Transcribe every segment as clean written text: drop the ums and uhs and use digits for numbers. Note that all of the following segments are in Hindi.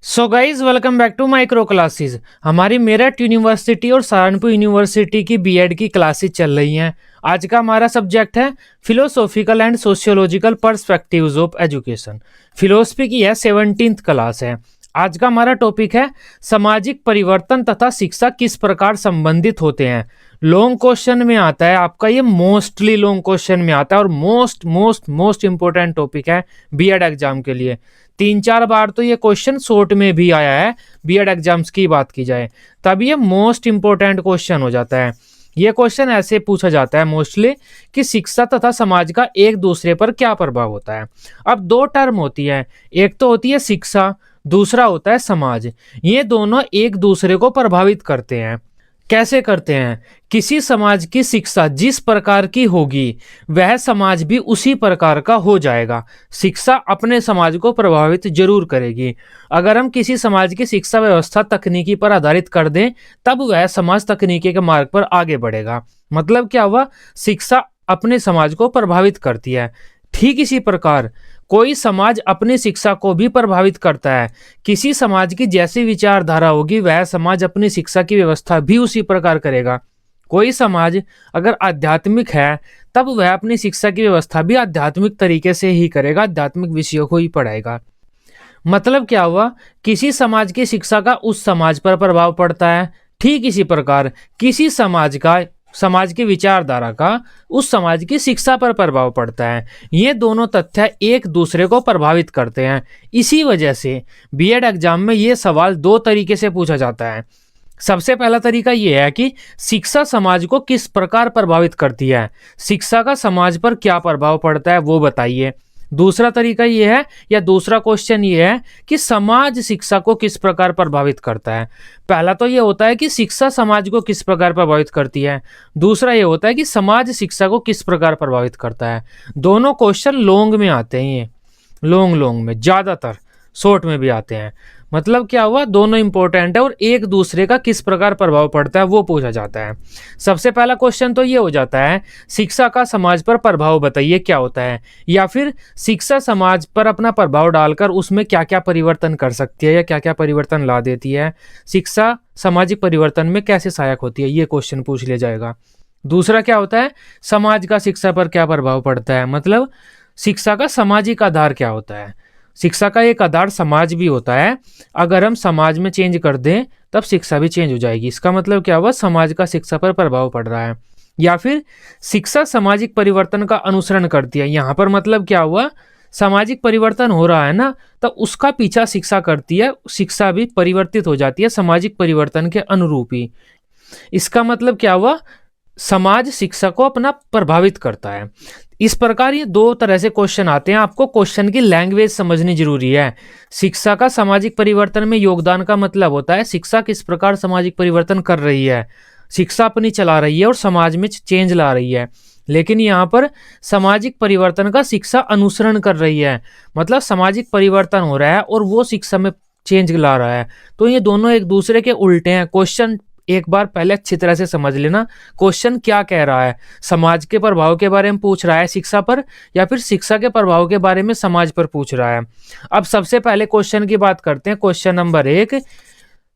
So guys welcome back to micro classes. हमारी मेरठ यूनिवर्सिटी और सहारनपुर यूनिवर्सिटी की बीएड की क्लासेस चल रही हैं। आज का हमारा सब्जेक्ट है philosophical and sociological perspectives of education. Philosophy की है 17th क्लास है। आज का हमारा टॉपिक है सामाजिक परिवर्तन तथा शिक्षा किस प्रकार संबंधित होते हैं। लॉन्ग क्वेश्चन में आता है आपका, ये मोस्टली लॉन्ग क्वेश्चन में आता है और most most most important topic है बीएड एग्जाम के लिए। 3-4 बार तो ये क्वेश्चन शॉर्ट में भी आया है बीएड एग्जाम्स की बात की जाए, तब ये मोस्ट इंपोर्टेंट क्वेश्चन हो जाता है। ये क्वेश्चन ऐसे पूछा जाता है मोस्टली कि शिक्षा तथा समाज का एक दूसरे पर क्या प्रभाव होता है। अब दो टर्म होती है, एक तो होती है शिक्षा, दूसरा होता है समाज। ये दोनों एक दूसरे को प्रभावित करते हैं। कैसे करते हैं? किसी समाज की शिक्षा जिस प्रकार की होगी वह समाज भी उसी प्रकार का हो जाएगा। शिक्षा अपने समाज को प्रभावित जरूर करेगी। अगर हम किसी समाज की शिक्षा व्यवस्था तकनीकी पर आधारित कर दें तब वह समाज तकनीकी के मार्ग पर आगे बढ़ेगा। मतलब क्या हुआ? शिक्षा अपने समाज को प्रभावित करती है। ठीक इसी प्रकार कोई समाज अपनी शिक्षा को भी प्रभावित करता है। किसी समाज की जैसी विचारधारा होगी वह समाज अपनी शिक्षा की व्यवस्था भी उसी प्रकार करेगा। कोई समाज अगर आध्यात्मिक है तब वह अपनी शिक्षा की व्यवस्था भी आध्यात्मिक तरीके से ही करेगा, आध्यात्मिक विषयों को ही पढ़ाएगा। मतलब क्या हुआ? किसी समाज की शिक्षा का उस समाज पर प्रभाव पड़ता है, ठीक इसी प्रकार किसी समाज की विचारधारा का उस समाज की शिक्षा पर प्रभाव पड़ता है। ये दोनों तथ्य एक दूसरे को प्रभावित करते हैं। इसी वजह से बीएड एग्जाम में ये सवाल दो तरीके से पूछा जाता है। सबसे पहला तरीका ये है कि शिक्षा समाज को किस प्रकार प्रभावित करती है, शिक्षा का समाज पर क्या प्रभाव पड़ता है वो बताइए। दूसरा तरीका ये है या दूसरा क्वेश्चन ये है कि समाज शिक्षा को किस प्रकार प्रभावित करता है। पहला तो ये होता है कि शिक्षा समाज को किस प्रकार प्रभावित करती है, दूसरा ये होता है कि समाज शिक्षा को किस प्रकार प्रभावित करता है। दोनों क्वेश्चन लॉन्ग में आते हैं, ये लॉन्ग में, ज़्यादातर शॉर्ट में भी आते हैं। मतलब क्या हुआ? दोनों इंपॉर्टेंट है और एक दूसरे का किस प्रकार प्रभाव पड़ता है वो पूछा जाता है। सबसे पहला क्वेश्चन तो ये हो जाता है शिक्षा का समाज पर प्रभाव बताइए क्या होता है, या फिर शिक्षा समाज पर अपना प्रभाव डालकर उसमें क्या क्या परिवर्तन कर सकती है या क्या क्या परिवर्तन ला देती है, शिक्षा सामाजिक परिवर्तन में कैसे सहायक होती है, ये क्वेश्चन पूछ लिया जाएगा। दूसरा क्या होता है? समाज का शिक्षा पर क्या प्रभाव पड़ता है, मतलब शिक्षा का सामाजिक आधार क्या होता है। शिक्षा का एक आधार समाज भी होता है, अगर हम समाज में चेंज कर दें तब शिक्षा भी चेंज हो जाएगी। इसका मतलब क्या हुआ? समाज का शिक्षा पर प्रभाव पड़ रहा है। या फिर शिक्षा सामाजिक परिवर्तन का अनुसरण करती है। यहाँ पर मतलब क्या हुआ? सामाजिक परिवर्तन हो रहा है ना, तब उसका पीछा शिक्षा करती है, शिक्षा भी परिवर्तित हो जाती है सामाजिक परिवर्तन के अनुरूप ही। इसका मतलब क्या हुआ? समाज शिक्षा को अपना प्रभावित करता है। इस प्रकार ये दो तरह से क्वेश्चन आते हैं। आपको क्वेश्चन की लैंग्वेज समझनी जरूरी है। शिक्षा का सामाजिक परिवर्तन में योगदान का मतलब होता है शिक्षा किस प्रकार सामाजिक परिवर्तन कर रही है, शिक्षा अपनी चला रही है और समाज में चेंज ला रही है। लेकिन यहाँ पर सामाजिक परिवर्तन का शिक्षा अनुसरण कर रही है, मतलब सामाजिक परिवर्तन हो रहा है और वो शिक्षा में चेंज ला रहा है। तो ये दोनों एक दूसरे के उल्टे हैं। क्वेश्चन एक बार पहले अच्छी तरह से समझ लेना, क्वेश्चन क्या कह रहा है। समाज के प्रभाव के बारे में पूछ रहा है शिक्षा पर, या फिर शिक्षा के प्रभाव के बारे में समाज पर पूछ रहा है। अब सबसे पहले क्वेश्चन की बात करते हैं। क्वेश्चन नंबर 1,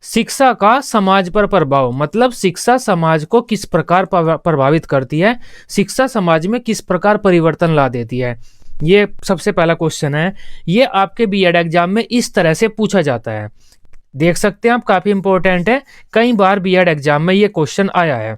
शिक्षा का समाज पर प्रभाव, मतलब शिक्षा समाज को किस प्रकार प्रभावित करती है, शिक्षा समाज में किस प्रकार परिवर्तन ला देती है। ये सबसे पहला क्वेश्चन है। ये आपके बीएड एग्जाम में इस तरह से पूछा जाता है। देख सकते हैं आप, काफी इंपॉर्टेंट है, कई बार बीएड एग्जाम में ये क्वेश्चन आया है।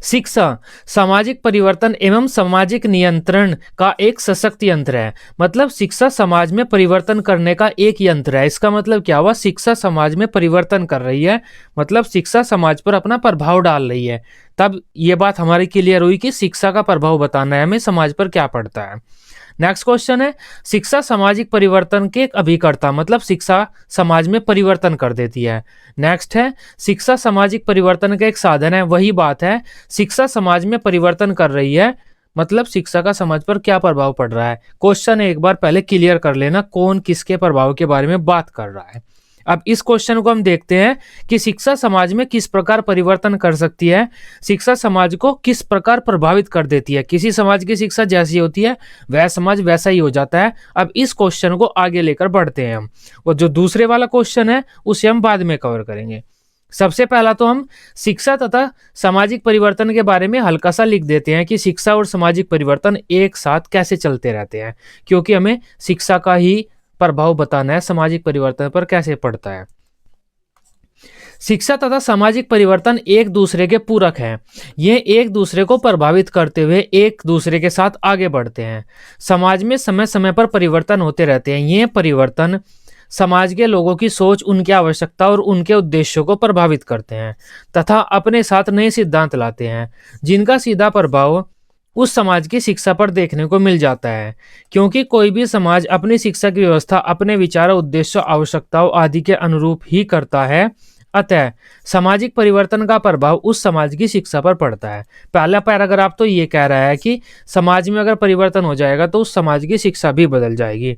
शिक्षा सामाजिक परिवर्तन एवं सामाजिक नियंत्रण का एक सशक्त यंत्र है। मतलब शिक्षा समाज में परिवर्तन करने का एक यंत्र है। इसका मतलब क्या हुआ? शिक्षा समाज में परिवर्तन कर रही है, मतलब शिक्षा समाज पर अपना प्रभाव डाल रही है। तब ये बात हमारी क्लियर हुई कि शिक्षा का प्रभाव बताना है हमें, समाज पर क्या पड़ता है। नेक्स्ट क्वेश्चन है, शिक्षा सामाजिक परिवर्तन के एक अभिकर्ता, मतलब शिक्षा समाज में परिवर्तन कर देती है। नेक्स्ट है, शिक्षा सामाजिक परिवर्तन का एक साधन है। वही बात है, शिक्षा समाज में परिवर्तन कर रही है, मतलब शिक्षा का समाज पर क्या प्रभाव पड़ रहा है। क्वेश्चन एक बार पहले क्लियर कर लेना कौन किसके प्रभाव के बारे में बात कर रहा है। अब इस क्वेश्चन को हम देखते हैं कि शिक्षा समाज में किस प्रकार परिवर्तन कर सकती है, शिक्षा समाज को किस प्रकार प्रभावित कर देती है। किसी समाज की शिक्षा जैसी होती है वह समाज वैसा ही हो जाता है। अब इस क्वेश्चन को आगे लेकर बढ़ते हैं हम, और जो दूसरे वाला क्वेश्चन है उसे हम बाद में कवर करेंगे। सबसे पहला तो हम शिक्षा तथा सामाजिक परिवर्तन के बारे में हल्का सा लिख देते हैं कि शिक्षा और सामाजिक परिवर्तन एक साथ कैसे चलते रहते हैं, क्योंकि हमें शिक्षा का ही प्रभाव बताना है सामाजिक परिवर्तन पर कैसे पड़ता है। शिक्षा तथा सामाजिक परिवर्तन एक दूसरे के पूरक हैं। ये एक दूसरे को प्रभावित करते हुए एक दूसरे के साथ आगे बढ़ते हैं। समाज में समय समय पर परिवर्तन होते रहते हैं। ये परिवर्तन समाज के लोगों की सोच, उनकी आवश्यकता और उनके उद्देश्यों को प्रभावित करते हैं तथा अपने साथ नए सिद्धांत लाते हैं, जिनका सीधा प्रभाव उस समाज की शिक्षा पर देखने को मिल जाता है। क्योंकि कोई भी समाज अपनी शिक्षा की व्यवस्था अपने विचारों, उद्देश्यों, आवश्यकताओं आदि के अनुरूप ही करता है, अतः सामाजिक परिवर्तन का प्रभाव उस समाज की शिक्षा पर पड़ता है। पहला पैराग्राफ तो ये कह रहा है कि समाज में अगर परिवर्तन हो जाएगा तो उस समाज की शिक्षा भी बदल जाएगी,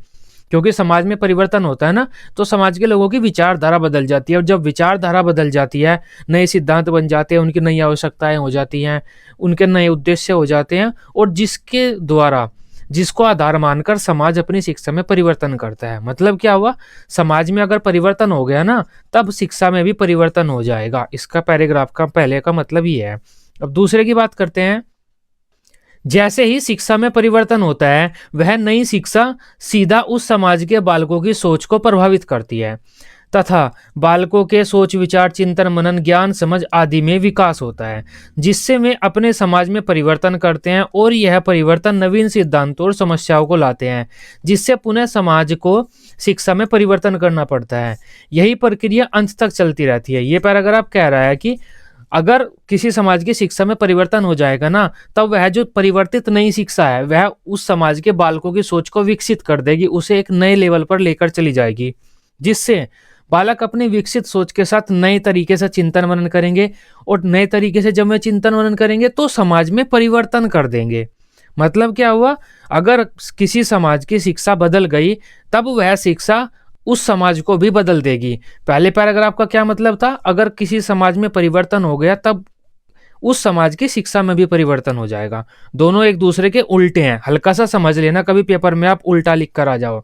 क्योंकि समाज में परिवर्तन होता है ना, तो समाज के लोगों की विचारधारा बदल जाती है, और जब विचारधारा बदल जाती है, नए सिद्धांत बन जाते हैं, उनकी नई आवश्यकताएं हो जाती हैं, उनके नए उद्देश्य हो जाते हैं, और जिसके द्वारा, जिसको आधार मानकर समाज अपनी शिक्षा में परिवर्तन करता है। मतलब क्या हुआ, समाज में अगर परिवर्तन हो गया ना, तब शिक्षा में भी परिवर्तन हो जाएगा। इसका पैराग्राफ का पहले का मतलब ये है। अब दूसरे की बात करते हैं। जैसे ही शिक्षा में परिवर्तन होता है, वह नई शिक्षा सीधा उस समाज के बालकों की सोच को प्रभावित करती है तथा बालकों के सोच, विचार, चिंतन, मनन, ज्ञान, समझ आदि में विकास होता है, जिससे वे अपने समाज में परिवर्तन करते हैं, और यह परिवर्तन नवीन सिद्धांतों और समस्याओं को लाते हैं, जिससे पुनः समाज को शिक्षा में परिवर्तन करना पड़ता है। यही प्रक्रिया अंत तक चलती रहती है। ये पैराग्राफ कह रहा है कि अगर किसी समाज की शिक्षा में परिवर्तन हो जाएगा ना, तब वह जो परिवर्तित नई शिक्षा है वह उस समाज के बालकों की सोच को विकसित कर देगी, उसे एक नए लेवल पर लेकर चली जाएगी, जिससे बालक अपनी विकसित सोच के साथ नए तरीके से चिंतन मनन करेंगे, और नए तरीके से जब वे चिंतन मनन करेंगे तो समाज में परिवर्तन कर देंगे। मतलब क्या हुआ, अगर किसी समाज की शिक्षा बदल गई तब वह शिक्षा उस समाज को भी बदल देगी। पहले पैराग्राफ का क्या मतलब था, अगर किसी समाज में परिवर्तन हो गया तब उस समाज की शिक्षा में भी परिवर्तन हो जाएगा। दोनों एक दूसरे के उल्टे हैं, हल्का सा समझ लेना, कभी पेपर में आप उल्टा लिख कर आ जाओ।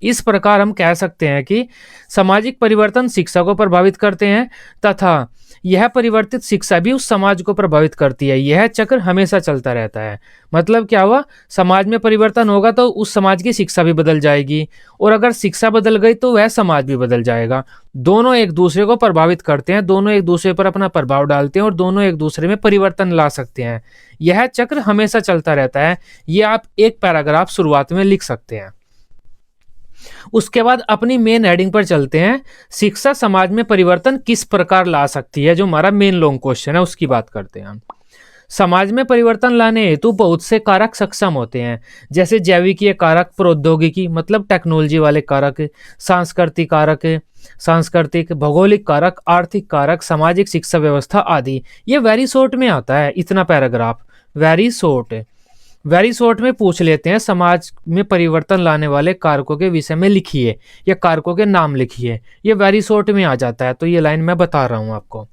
इस प्रकार हम कह सकते हैं कि सामाजिक परिवर्तन शिक्षा को प्रभावित करते हैं तथा यह परिवर्तित शिक्षा भी उस समाज को प्रभावित करती है। यह चक्र हमेशा चलता रहता है। मतलब क्या हुआ, समाज में परिवर्तन होगा तो उस समाज की शिक्षा भी बदल जाएगी, और अगर शिक्षा बदल गई तो वह समाज भी बदल जाएगा। दोनों एक दूसरे को प्रभावित करते हैं, दोनों एक दूसरे पर अपना प्रभाव डालते हैं, और दोनों एक दूसरे में परिवर्तन ला सकते हैं। यह चक्र हमेशा चलता रहता है। ये आप एक पैराग्राफ शुरुआत में लिख सकते हैं। उसके बाद अपनी मेन हेडिंग पर चलते हैं। शिक्षा समाज में परिवर्तन किस प्रकार ला सकती है, जो हमारा मेन लॉन्ग क्वेश्चन है उसकी बात करते हैं हम। समाज में परिवर्तन लाने हेतु बहुत से कारक सक्षम होते हैं, जैसे जैविकीय कारक, प्रौद्योगिकी मतलब टेक्नोलॉजी वाले कारक, सांस्कृतिक कारक, सांस्कृतिक, भौगोलिक कारक, आर्थिक कारक, सामाजिक शिक्षा व्यवस्था आदि। ये वेरी शॉर्ट में आता है, इतना पैराग्राफ वेरी शॉर्ट में पूछ लेते हैं। समाज में परिवर्तन लाने वाले कारकों के विषय में लिखिए, या कारकों के नाम लिखिए। ये वेरी शॉर्ट में आ जाता है, तो ये लाइन मैं बता रहा हूं आपको।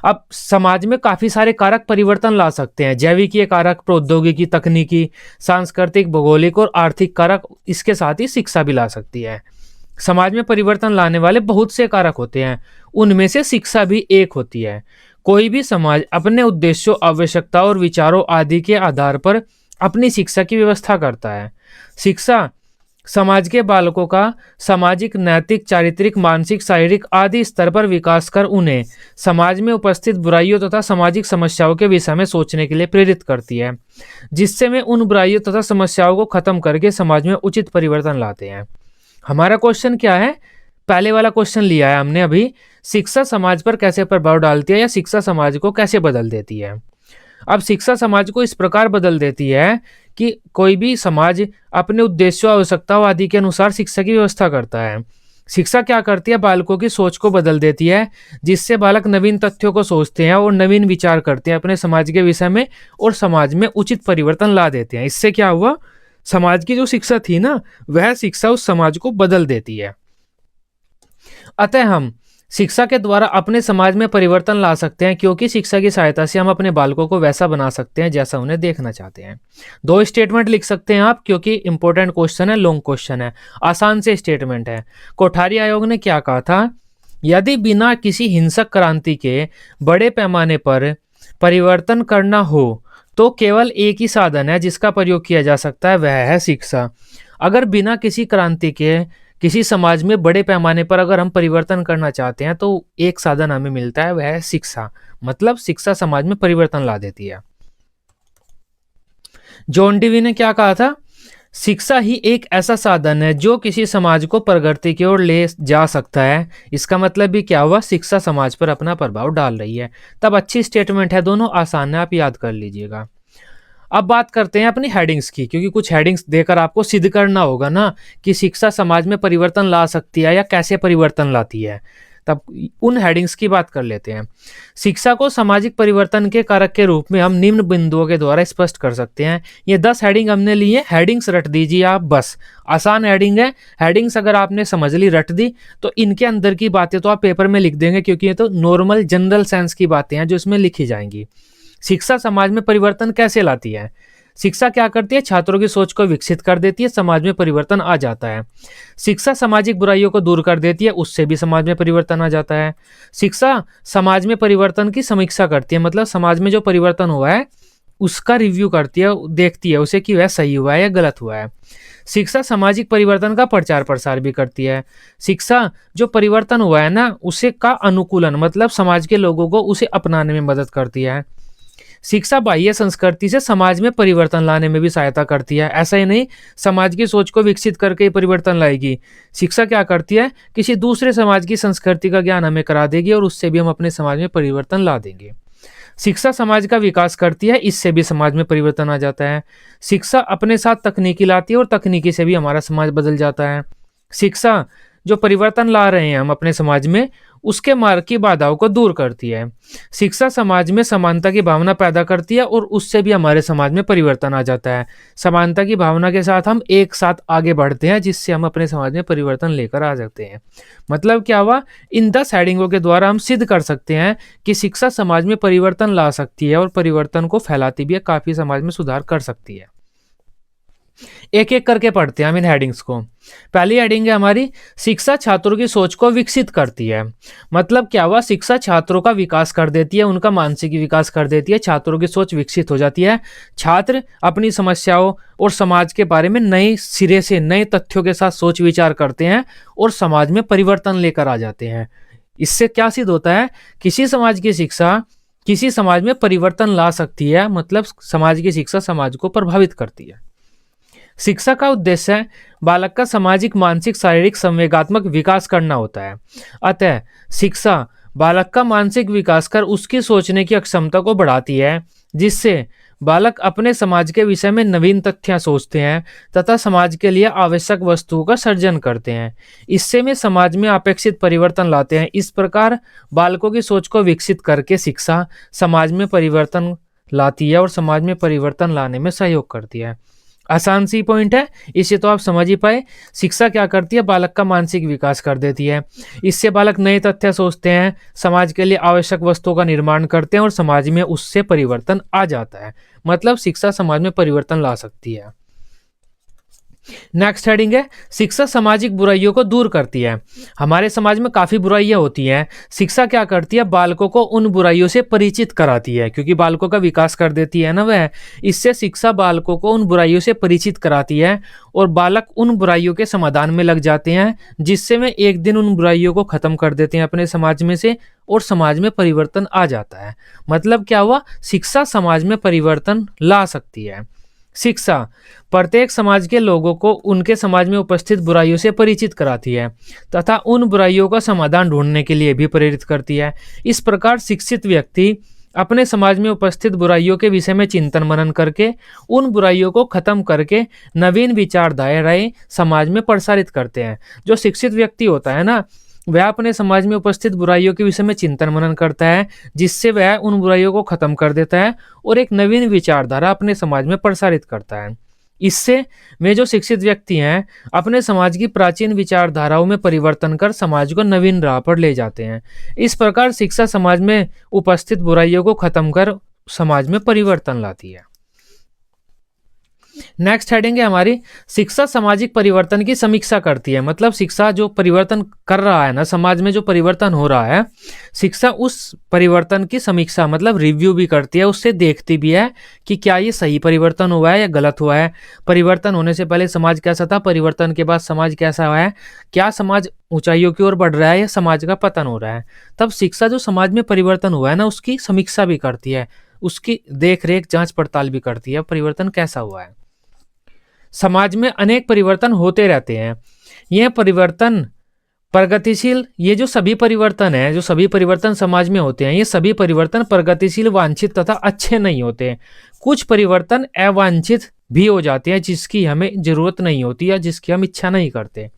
अब समाज में काफी सारे कारक परिवर्तन ला सकते हैं, जैविकीय कारक, प्रौद्योगिकी, तकनीकी, सांस्कृतिक, भौगोलिक और आर्थिक कारक, इसके साथ ही शिक्षा भी ला सकती है। समाज में परिवर्तन लाने वाले बहुत से कारक होते हैं, उनमें से शिक्षा भी एक होती है। कोई भी समाज अपने उद्देश्यों, आवश्यकताओं और विचारों आदि के आधार पर अपनी शिक्षा की व्यवस्था करता है। शिक्षा समाज के बालकों का सामाजिक, नैतिक, चारित्रिक, मानसिक, शारीरिक आदि स्तर पर विकास कर उन्हें समाज में उपस्थित बुराइयों तथा सामाजिक समस्याओं के विषय में सोचने के लिए प्रेरित करती है, जिससे वे उन बुराइयों तथा समस्याओं को खत्म करके समाज में उचित परिवर्तन लाते हैं। हमारा क्वेश्चन क्या है, पहले वाला क्वेश्चन लिया है हमने अभी, शिक्षा समाज पर कैसे प्रभाव डालती है या शिक्षा समाज को कैसे बदल देती है। अब शिक्षा समाज को इस प्रकार बदल देती है कि कोई भी समाज अपने उद्देश्यों, आवश्यकताओं आदि के अनुसार शिक्षा की व्यवस्था करता है। शिक्षा क्या करती है, बालकों की सोच को बदल देती है, जिससे बालक नवीन तथ्यों को सोचते हैं और नवीन विचार करते हैं अपने समाज के विषय में, और समाज में उचित परिवर्तन ला देते हैं। इससे क्या हुआ, समाज की जो शिक्षा थी ना, वह शिक्षा उस समाज को बदल देती है। अतः हम शिक्षा के द्वारा अपने समाज में परिवर्तन ला सकते हैं, क्योंकि शिक्षा की सहायता से हम अपने बालकों को वैसा बना सकते हैं जैसा उन्हें देखना चाहते हैं। 2 स्टेटमेंट लिख सकते हैं आप, क्योंकि इंपॉर्टेंट क्वेश्चन है, लॉन्ग क्वेश्चन है, आसान से स्टेटमेंट है। कोठारी आयोग ने क्या कहा था? यदि बिना किसी हिंसक क्रांति के बड़े पैमाने पर परिवर्तन करना हो तो केवल एक ही साधन है जिसका प्रयोग किया जा सकता है, वह है शिक्षा। अगर बिना किसी क्रांति के किसी समाज में बड़े पैमाने पर अगर हम परिवर्तन करना चाहते हैं तो एक साधन हमें मिलता है, वह है शिक्षा। मतलब शिक्षा समाज में परिवर्तन ला देती है। जॉन डीवी ने क्या कहा था? शिक्षा ही एक ऐसा साधन है जो किसी समाज को प्रगति की ओर ले जा सकता है। इसका मतलब भी क्या हुआ? शिक्षा समाज पर अपना प्रभाव डाल रही है। तब अच्छी स्टेटमेंट है, दोनों आसान है, आप याद कर लीजिएगा। अब बात करते हैं अपनी हेडिंग्स की, क्योंकि कुछ हेडिंग्स देकर आपको सिद्ध करना होगा ना कि शिक्षा समाज में परिवर्तन ला सकती है या कैसे परिवर्तन लाती है। तब उन हेडिंग्स की बात कर लेते हैं। शिक्षा को सामाजिक परिवर्तन के कारक के रूप में हम निम्न बिंदुओं के द्वारा स्पष्ट कर सकते हैं। ये 10 हेडिंग हमने ली है, हेडिंग्स रट दीजिए आप बस। आसान हेडिंग है, हेडिंग्स अगर आपने समझ ली, रट दी, तो इनके अंदर की बातें तो आप पेपर में लिख देंगे, क्योंकि ये तो नॉर्मल जनरल सेंस की बातें हैं जो इसमें लिखी जाएंगी। शिक्षा समाज में परिवर्तन कैसे लाती है? शिक्षा क्या करती है? छात्रों की सोच को विकसित कर देती है, समाज में परिवर्तन आ जाता है। शिक्षा सामाजिक बुराइयों को दूर कर देती है, उससे भी समाज में परिवर्तन आ जाता है। शिक्षा समाज में परिवर्तन की समीक्षा करती है, मतलब समाज में जो परिवर्तन हुआ है उसका रिव्यू करती है, देखती है उसे कि वह सही हुआ है या गलत हुआ है। शिक्षा सामाजिक परिवर्तन का प्रचार प्रसार भी करती है। शिक्षा जो परिवर्तन हुआ है ना उसे का अनुकूलन, मतलब समाज के लोगों को उसे अपनाने में मदद करती है। शिक्षा बाह्य संस्कृति से समाज में परिवर्तन लाने में भी सहायता करती है। ऐसा ही नहीं समाज की सोच को विकसित करके ही परिवर्तन लाएगी। शिक्षा क्या करती है? किसी दूसरे समाज की संस्कृति का ज्ञान हमें करा देगी और उससे भी हम अपने समाज में परिवर्तन ला देंगे। शिक्षा समाज का विकास करती है, इससे भी समाज में परिवर्तन आ जाता है। शिक्षा अपने साथ तकनीकी लाती है और तकनीकी से भी हमारा समाज बदल जाता है। शिक्षा जो परिवर्तन ला रहे हैं हम अपने समाज में, उसके मार्ग की बाधाओं को दूर करती है। शिक्षा समाज में समानता की भावना पैदा करती है और उससे भी हमारे समाज में परिवर्तन आ जाता है। समानता की भावना के साथ हम एक साथ आगे बढ़ते हैं, जिससे हम अपने समाज में परिवर्तन लेकर आ सकते हैं। मतलब क्या हुआ? इन 10 हेडिंगों के द्वारा हम सिद्ध कर सकते हैं कि शिक्षा समाज में परिवर्तन ला सकती है और परिवर्तन को फैलाती भी है, काफी समाज में सुधार कर सकती है। एक एक करके पढ़ते हैं हम इन हेडिंग्स को। पहली हेडिंग है हमारी, शिक्षा छात्रों की सोच को विकसित करती है। मतलब क्या हुआ? शिक्षा छात्रों का विकास कर देती है, उनका मानसिक विकास कर देती है, छात्रों की सोच विकसित हो जाती है। छात्र अपनी समस्याओं और समाज के बारे में नए सिरे से नए तथ्यों के साथ सोच विचार करते हैं और समाज में परिवर्तन लेकर आ जाते हैं। इससे क्या सिद्ध होता है? किसी समाज की शिक्षा किसी समाज में परिवर्तन ला सकती है, मतलब समाज की शिक्षा समाज को प्रभावित करती है। शिक्षा का उद्देश्य है बालक का सामाजिक, मानसिक, शारीरिक, संवेगात्मक विकास करना होता है। अतः शिक्षा बालक का मानसिक विकास कर उसकी सोचने की क्षमता को बढ़ाती है, जिससे बालक अपने समाज के विषय में नवीन तथ्य सोचते हैं तथा समाज के लिए आवश्यक वस्तुओं का सर्जन करते हैं। इससे में समाज में अपेक्षित परिवर्तन लाते हैं। इस प्रकार बालकों की सोच को विकसित करके शिक्षा समाज में परिवर्तन लाती है और समाज में परिवर्तन लाने में सहयोग करती है। आसान सी पॉइंट है, इसे तो आप समझ ही पाए। शिक्षा क्या करती है? बालक का मानसिक विकास कर देती है। इससे बालक नए तथ्य सोचते हैं, समाज के लिए आवश्यक वस्तुओं का निर्माण करते हैं और समाज में उससे परिवर्तन आ जाता है। मतलब शिक्षा समाज में परिवर्तन ला सकती है। नेक्स्ट हेडिंग है, शिक्षा सामाजिक बुराइयों को दूर करती है। हमारे समाज में काफी बुराइयां होती हैं। शिक्षा क्या करती है? बालकों को उन बुराइयों से परिचित कराती है, क्योंकि बालकों का विकास कर देती है ना वह। इससे शिक्षा बालकों को उन बुराइयों से परिचित कराती है और बालक उन बुराइयों के समाधान में लग जाते हैं, जिससे वे एक दिन उन बुराइयों को खत्म कर देते हैं अपने समाज में से और समाज में परिवर्तन आ जाता है। मतलब क्या हुआ? शिक्षा समाज में परिवर्तन ला सकती है। शिक्षा प्रत्येक समाज के लोगों को उनके समाज में उपस्थित बुराइयों से परिचित कराती है तथा उन बुराइयों का समाधान ढूंढने के लिए भी प्रेरित करती है। इस प्रकार शिक्षित व्यक्ति अपने समाज में उपस्थित बुराइयों के विषय में चिंतन मनन करके उन बुराइयों को खत्म करके नवीन विचारधाराएं समाज में प्रसारित करते हैं। जो शिक्षित व्यक्ति होता है ना, वह अपने समाज में उपस्थित बुराइयों के विषय में चिंतन मनन करता है, जिससे वह उन बुराइयों को खत्म कर देता है और एक नवीन विचारधारा अपने समाज में प्रसारित करता है। इससे वे जो शिक्षित व्यक्ति हैं अपने समाज की प्राचीन विचारधाराओं में परिवर्तन कर समाज को नवीन राह पर ले जाते हैं। इस प्रकार शिक्षा समाज में उपस्थित बुराइयों को खत्म कर समाज में परिवर्तन लाती है। नेक्स्ट हेडिंग है हमारी, शिक्षा सामाजिक परिवर्तन की समीक्षा करती है। मतलब शिक्षा जो परिवर्तन कर रहा है ना, समाज में जो परिवर्तन हो रहा है, शिक्षा उस परिवर्तन की समीक्षा मतलब रिव्यू भी करती है, उससे देखती भी है कि क्या ये सही परिवर्तन हुआ है या गलत हुआ है। परिवर्तन होने से पहले समाज कैसा था, परिवर्तन के बाद समाज कैसा हुआ है, क्या समाज ऊंचाइयों की ओर बढ़ रहा है या समाज का पतन हो रहा है। तब शिक्षा जो समाज में परिवर्तन हुआ है ना, उसकी समीक्षा भी करती है, उसकी देख रेख जांच पड़ताल भी करती है, परिवर्तन कैसा हुआ है। समाज में अनेक परिवर्तन होते रहते हैं। यह परिवर्तन प्रगतिशील, ये जो सभी परिवर्तन है, जो सभी परिवर्तन समाज में होते हैं, ये सभी परिवर्तन प्रगतिशील, वांछित तथा अच्छे नहीं होते। कुछ परिवर्तन अवांछित भी हो जाते हैं जिसकी हमें जरूरत नहीं होती या जिसकी हम इच्छा नहीं करते।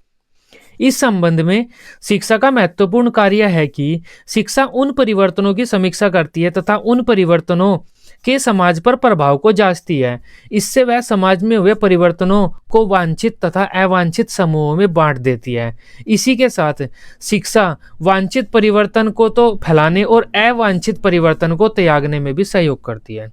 इस संबंध में शिक्षा का महत्वपूर्ण कार्य है कि शिक्षा उन परिवर्तनों की समीक्षा करती है तथा उन परिवर्तनों के समाज पर प्रभाव को जांचती है। इससे वह समाज में हुए परिवर्तनों को वांछित तथा अवांछित समूहों में बांट देती है। इसी के साथ शिक्षा वांछित परिवर्तन को तो फैलाने और अवांछित परिवर्तन को त्यागने में भी सहयोग करती है।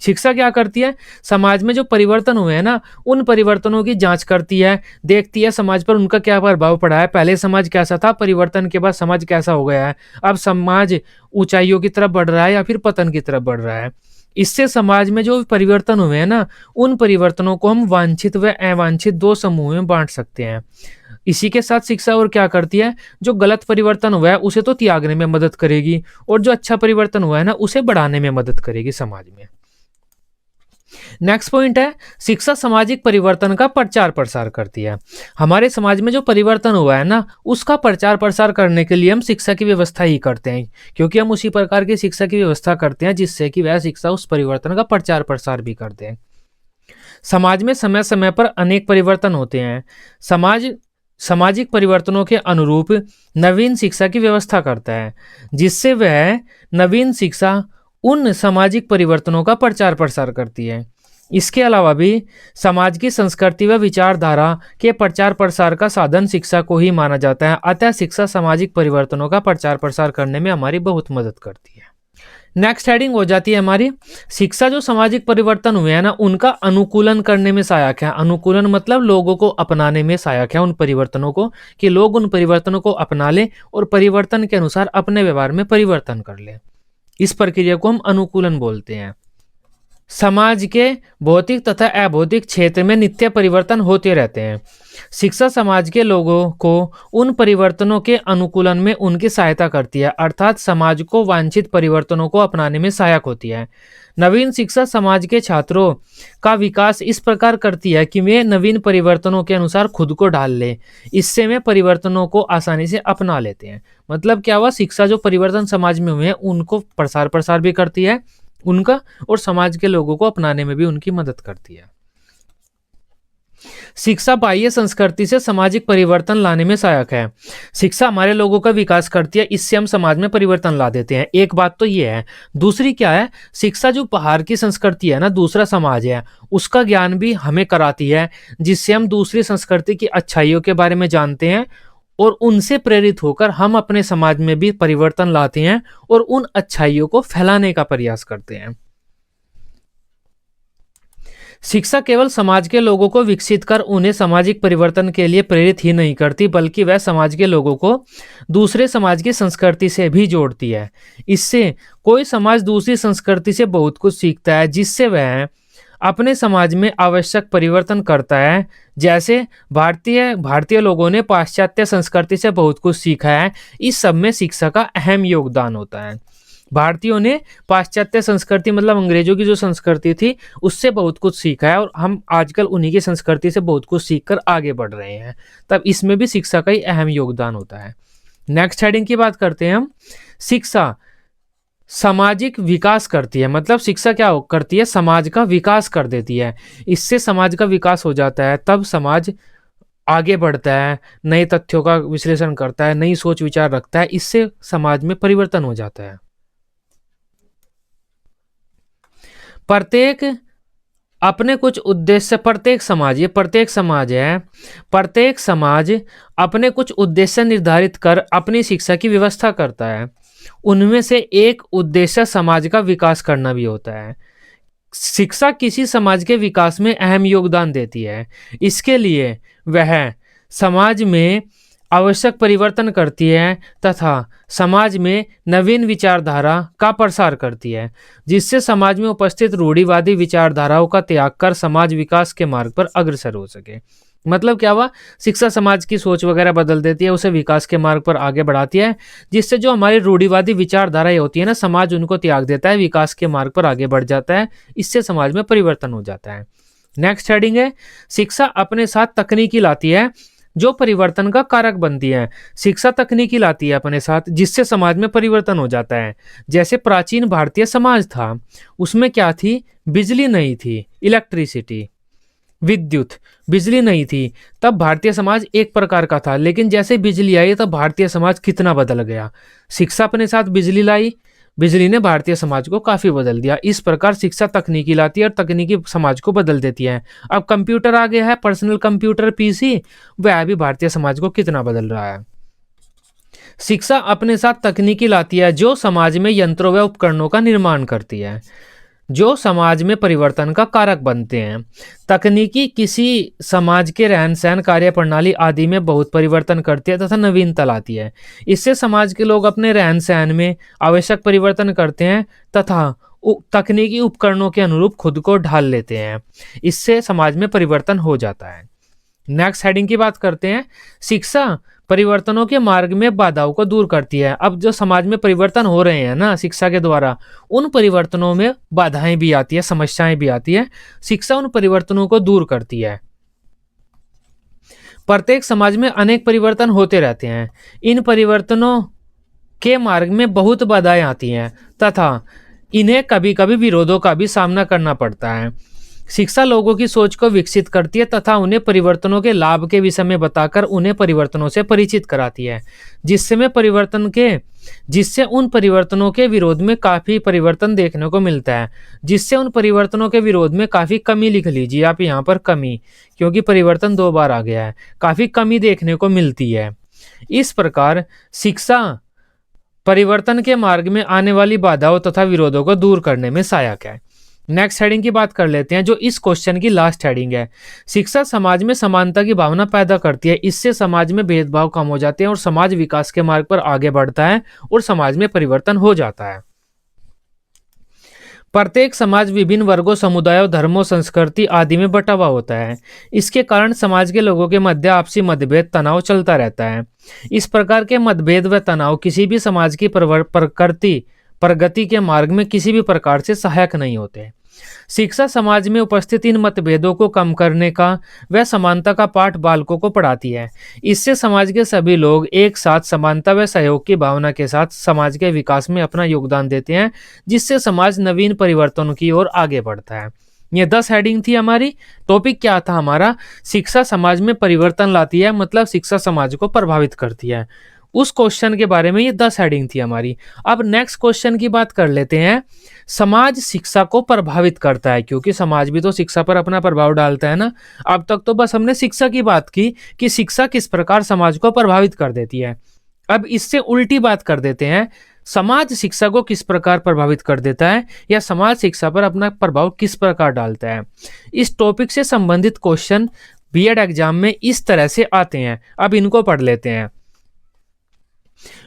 शिक्षा क्या करती है, समाज में जो परिवर्तन हुए हैं ना, उन परिवर्तनों की जांच करती है, देखती है समाज पर उनका क्या प्रभाव पड़ा है, पहले समाज कैसा था, परिवर्तन के बाद समाज कैसा हो गया है, अब समाज ऊंचाइयों की तरफ बढ़ रहा है या फिर पतन की तरफ बढ़ रहा है। इससे समाज में जो परिवर्तन हुए हैं ना, उन परिवर्तनों को हम वांछित व अवांछित दो समूहों में बांट सकते हैं। इसी के साथ शिक्षा और क्या करती है, जो गलत परिवर्तन हुआ है उसे तो त्यागने में मदद करेगी और जो अच्छा परिवर्तन हुआ है ना, उसे बढ़ाने में मदद करेगी समाज में। नेक्स्ट पॉइंट है, शिक्षा सामाजिक परिवर्तन का प्रचार प्रसार करती है। हमारे समाज में जो परिवर्तन हुआ है ना, उसका प्रचार प्रसार करने के लिए हम शिक्षा की व्यवस्था ही करते हैं, क्योंकि हम उसी प्रकार की शिक्षा की व्यवस्था करते हैं जिससे कि वह शिक्षा उस परिवर्तन का प्रचार प्रसार भी करते हैं। समाज में समय समय पर अनेक परिवर्तन होते हैं। समाज सामाजिक परिवर्तनों के अनुरूप नवीन शिक्षा की व्यवस्था करता है, जिससे वह नवीन शिक्षा उन सामाजिक परिवर्तनों का प्रचार प्रसार करती है। इसके अलावा भी समाज की संस्कृति व विचारधारा के प्रचार प्रसार का साधन शिक्षा को ही माना जाता है। अतः शिक्षा सामाजिक परिवर्तनों का प्रचार प्रसार करने में हमारी बहुत मदद करती है। नेक्स्ट हेडिंग हो जाती है हमारी, शिक्षा जो सामाजिक परिवर्तन हुए हैं ना, उनका अनुकूलन करने में सहायक है। अनुकूलन मतलब लोगों को अपनाने में सहायक है उन परिवर्तनों को, कि लोग उन परिवर्तनों को अपना लें और परिवर्तन के अनुसार अपने व्यवहार में परिवर्तन कर लें। इस प्रक्रिया को हम अनुकूलन बोलते हैं। समाज के भौतिक तथा अभौतिक क्षेत्र में नित्य परिवर्तन होते रहते हैं। शिक्षा समाज के लोगों को उन परिवर्तनों के अनुकूलन में उनकी सहायता करती है, अर्थात समाज को वांछित परिवर्तनों को अपनाने में सहायक होती है। नवीन शिक्षा समाज के छात्रों का विकास इस प्रकार करती है कि वे नवीन परिवर्तनों के अनुसार खुद को ढाल ले। इससे वे परिवर्तनों को आसानी से अपना लेते हैं। मतलब क्या हुआ, शिक्षा जो परिवर्तन समाज में हुए हैं उनको प्रसार भी करती है उनका, और समाज के लोगों को अपनाने में भी उनकी मदद करती है। शिक्षा बाह्य संस्कृति से सामाजिक परिवर्तन लाने में सहायक है। शिक्षा हमारे लोगों का विकास करती है, इससे हम समाज में परिवर्तन ला देते हैं। एक बात तो ये है। दूसरी क्या है, शिक्षा जो बाहर की संस्कृति है ना, दूसरा समाज है, उसका ज्ञान भी हमें कराती है, जिससे हम दूसरी संस्कृति की अच्छाइयों के बारे में जानते हैं और उनसे प्रेरित होकर हम अपने समाज में भी परिवर्तन लाते हैं और उन अच्छाइयों को फैलाने का प्रयास करते हैं। शिक्षा केवल समाज के लोगों को विकसित कर उन्हें सामाजिक परिवर्तन के लिए प्रेरित ही नहीं करती, बल्कि वह समाज के लोगों को दूसरे समाज की संस्कृति से भी जोड़ती है। इससे कोई समाज दूसरी संस्कृति से बहुत कुछ सीखता है, जिससे वह अपने समाज में आवश्यक परिवर्तन करता है। जैसे भारतीय लोगों ने पाश्चात्य संस्कृति से बहुत कुछ सीखा है। इस सब में शिक्षा का अहम योगदान होता है। भारतीयों ने पाश्चात्य संस्कृति मतलब अंग्रेजों की जो संस्कृति थी उससे बहुत कुछ सीखा है और हम आजकल उन्हीं की संस्कृति से बहुत कुछ सीखकर आगे बढ़ रहे हैं। तब इसमें भी शिक्षा का ही अहम योगदान होता है। नेक्स्ट हेडिंग की बात करते हैं हम। शिक्षा सामाजिक विकास करती है। मतलब शिक्षा क्या करती है, समाज का विकास कर देती है। इससे समाज का विकास हो जाता है, तब समाज आगे बढ़ता है, नए तथ्यों का विश्लेषण करता है, नई सोच विचार रखता है। इससे समाज में परिवर्तन हो जाता है। प्रत्येक अपने कुछ उद्देश्य प्रत्येक समाज, ये प्रत्येक समाज है, प्रत्येक समाज अपने कुछ उद्देश्य निर्धारित कर अपनी शिक्षा की व्यवस्था करता है। उनमें से एक उद्देश्य समाज का विकास करना भी होता है। शिक्षा किसी समाज के विकास में अहम योगदान देती है। इसके लिए वह समाज में आवश्यक परिवर्तन करती है तथा समाज में नवीन विचारधारा का प्रसार करती है, जिससे समाज में उपस्थित रूढ़िवादी विचारधाराओं का त्याग कर समाज विकास के मार्ग पर अग्रसर हो सके। मतलब क्या हुआ, शिक्षा समाज की सोच वगैरह बदल देती है, उसे विकास के मार्ग पर आगे बढ़ाती है, जिससे जो हमारी रूढ़िवादी विचारधाराएं होती है ना, समाज उनको त्याग देता है, विकास के मार्ग पर आगे बढ़ जाता है। इससे समाज में परिवर्तन हो जाता है। नेक्स्ट हेडिंग है, शिक्षा अपने साथ तकनीकी लाती है जो परिवर्तन का कारक बनती है। शिक्षा तकनीकी लाती है अपने साथ, जिससे समाज में परिवर्तन हो जाता है। जैसे प्राचीन भारतीय समाज था, उसमें क्या थी, बिजली नहीं थी, इलेक्ट्रिसिटी, विद्युत, बिजली नहीं थी, तब भारतीय समाज एक प्रकार का था। लेकिन जैसे बिजली आई तब भारतीय समाज कितना बदल गया। शिक्षा अपने साथ बिजली लाई, बिजली ने भारतीय समाज को काफी बदल दिया। इस प्रकार शिक्षा तकनीकी लाती है और तकनीकी समाज को बदल देती है। अब कंप्यूटर आ गया है, पर्सनल कंप्यूटर, पीसी, वह भी भारतीय समाज को कितना बदल रहा है। शिक्षा अपने साथ तकनीकी लाती है जो समाज में यंत्रों व उपकरणों का निर्माण करती है, जो समाज में परिवर्तन का कारक बनते हैं। तकनीकी किसी समाज के रहन सहन, कार्य प्रणाली आदि में बहुत परिवर्तन करती है तथा नवीनता लाती है। इससे समाज के लोग अपने रहन सहन में आवश्यक परिवर्तन करते हैं तथा तकनीकी उपकरणों के अनुरूप खुद को ढाल लेते हैं। इससे समाज में परिवर्तन हो जाता है। नेक्स्ट हेडिंग की बात करते हैं, शिक्षा परिवर्तनों के मार्ग में बाधाओं को दूर करती है। अब जो समाज में परिवर्तन हो रहे हैं ना शिक्षा के द्वारा, उन परिवर्तनों में बाधाएं भी आती है, समस्याएं भी आती है। शिक्षा उन परिवर्तनों को दूर करती है। प्रत्येक समाज में अनेक परिवर्तन होते रहते हैं। इन परिवर्तनों के मार्ग में बहुत बाधाएं आती हैं तथा इन्हें कभी कभी विरोधों का भी सामना करना पड़ता है। शिक्षा लोगों की सोच को विकसित करती है तथा उन्हें परिवर्तनों के लाभ के विषय में बताकर उन्हें परिवर्तनों से परिचित कराती है, जिससे उन परिवर्तनों के विरोध में काफी परिवर्तन देखने को मिलता है। जिससे उन परिवर्तनों के विरोध में काफी कमी, लिख लीजिए आप यहाँ पर कमी, क्योंकि परिवर्तन 2 बार आ गया है, काफी कमी देखने को मिलती है। इस प्रकार शिक्षा परिवर्तन के मार्ग में आने वाली बाधाओं तथा विरोधों को दूर करने में सहायक है। नेक्स्ट हेडिंग की बात कर लेते हैं, जो इस क्वेश्चन की लास्ट हेडिंग है। शिक्षा समाज में समानता की भावना पैदा करती है। इससे समाज में भेदभाव कम हो जाते हैं और समाज विकास के मार्ग पर आगे बढ़ता है और समाज में परिवर्तन हो जाता है। प्रत्येक समाज विभिन्न वर्गों, समुदायों, धर्मों, संस्कृति आदि में बटा हुआ होता है। इसके कारण समाज के लोगों के मध्य आपसी मतभेद, तनाव चलता रहता है। इस प्रकार के मतभेद व तनाव किसी भी समाज की प्रगति के मार्ग में किसी भी प्रकार से सहायक नहीं होते। शिक्षा समाज में उपस्थित इन मतभेदों को कम करने का व समानता का पाठ बालकों को पढ़ाती है। इससे समाज के सभी लोग एक साथ समानता व सहयोग की भावना के साथ समाज के विकास में अपना योगदान देते हैं, जिससे समाज नवीन परिवर्तनों की ओर आगे बढ़ता है। ये 10 हेडिंग थी हमारी। टॉपिक क्या था हमारा, शिक्षा समाज में परिवर्तन लाती है, मतलब शिक्षा समाज को प्रभावित करती है। उस क्वेश्चन के बारे में ये 10 हेडिंग थी हमारी। अब नेक्स्ट क्वेश्चन की बात कर लेते हैं, समाज शिक्षा को प्रभावित करता है, क्योंकि समाज भी तो शिक्षा पर अपना प्रभाव डालता है ना। अब तक तो बस हमने शिक्षा की बात की कि शिक्षा किस प्रकार समाज को प्रभावित कर देती है। अब इससे उल्टी बात कर देते हैं, समाज शिक्षा को किस प्रकार प्रभावित कर देता है या समाज शिक्षा पर अपना प्रभाव किस प्रकार डालता है। इस टॉपिक से संबंधित क्वेश्चन बीएड एग्जाम में इस तरह से आते हैं। अब इनको पढ़ लेते हैं।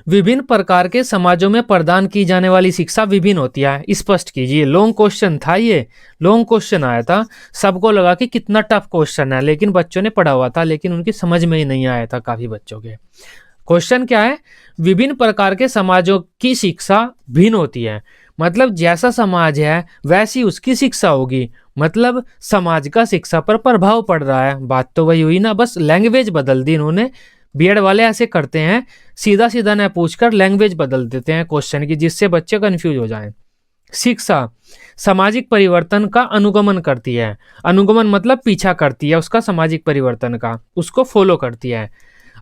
विभिन्न प्रकार के समाजों में प्रदान की जाने वाली शिक्षा विभिन्न होती है। स्पष्ट कीजिए। लॉन्ग क्वेश्चन था, ये लॉन्ग क्वेश्चन आया था, सबको लगा कि कितना टफ क्वेश्चन है, लेकिन बच्चों ने पढ़ा हुआ था, लेकिन उनकी समझ में ही नहीं आया था काफी बच्चों के। क्वेश्चन क्या है, विभिन्न प्रकार के समाजों की शिक्षा भिन्न होती है। मतलब जैसा समाज है वैसी उसकी शिक्षा होगी, मतलब समाज का शिक्षा पर प्रभाव पड़ रहा है। बात तो वही हुई ना, बस लैंग्वेज बदल दी इन्होंने। बीएड वाले ऐसे करते हैं, सीधा सीधा न पूछकर लैंग्वेज बदल देते हैं क्वेश्चन की, जिससे बच्चे कंफ्यूज हो जाएं। शिक्षा सामाजिक परिवर्तन का अनुगमन करती है। अनुगमन मतलब पीछा करती है उसका, सामाजिक परिवर्तन का, उसको फॉलो करती है।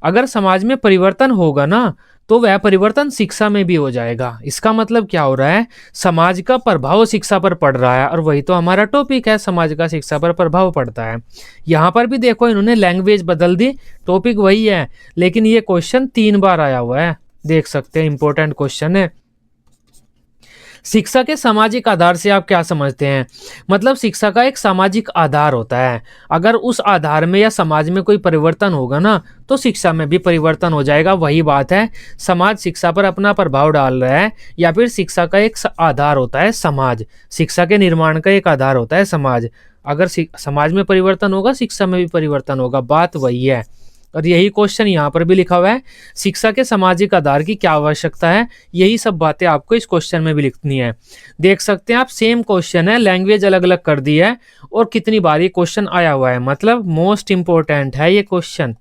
अगर समाज में परिवर्तन होगा ना तो वह परिवर्तन शिक्षा में भी हो जाएगा। इसका मतलब क्या हो रहा है, समाज का प्रभाव शिक्षा पर पड़ रहा है, और वही तो हमारा टॉपिक है, समाज का शिक्षा पर प्रभाव पड़ता है। यहाँ पर भी देखो इन्होंने लैंग्वेज बदल दी, टॉपिक वही है, लेकिन ये क्वेश्चन 3 बार आया हुआ है, देख सकते हैं, इंपॉर्टेंट क्वेश्चन है। शिक्षा के सामाजिक आधार से आप क्या समझते हैं? मतलब शिक्षा का एक सामाजिक आधार होता है, अगर उस आधार में या समाज में कोई परिवर्तन होगा ना, तो शिक्षा में भी परिवर्तन हो जाएगा। वही बात है, समाज शिक्षा पर अपना प्रभाव डाल रहा है, या फिर शिक्षा का एक आधार होता है समाज, शिक्षा के निर्माण का एक आधार होता है समाज। अगर समाज में परिवर्तन होगा, शिक्षा में भी परिवर्तन होगा, बात वही है। और यही क्वेश्चन यहाँ पर भी लिखा हुआ है, शिक्षा के सामाजिक आधार की क्या आवश्यकता है, यही सब बातें आपको इस क्वेश्चन में भी लिखनी है। देख सकते हैं आप, सेम क्वेश्चन है, लैंग्वेज अलग अलग कर दी है, और कितनी बार ये क्वेश्चन आया हुआ है, मतलब मोस्ट इंपॉर्टेंट है ये क्वेश्चन,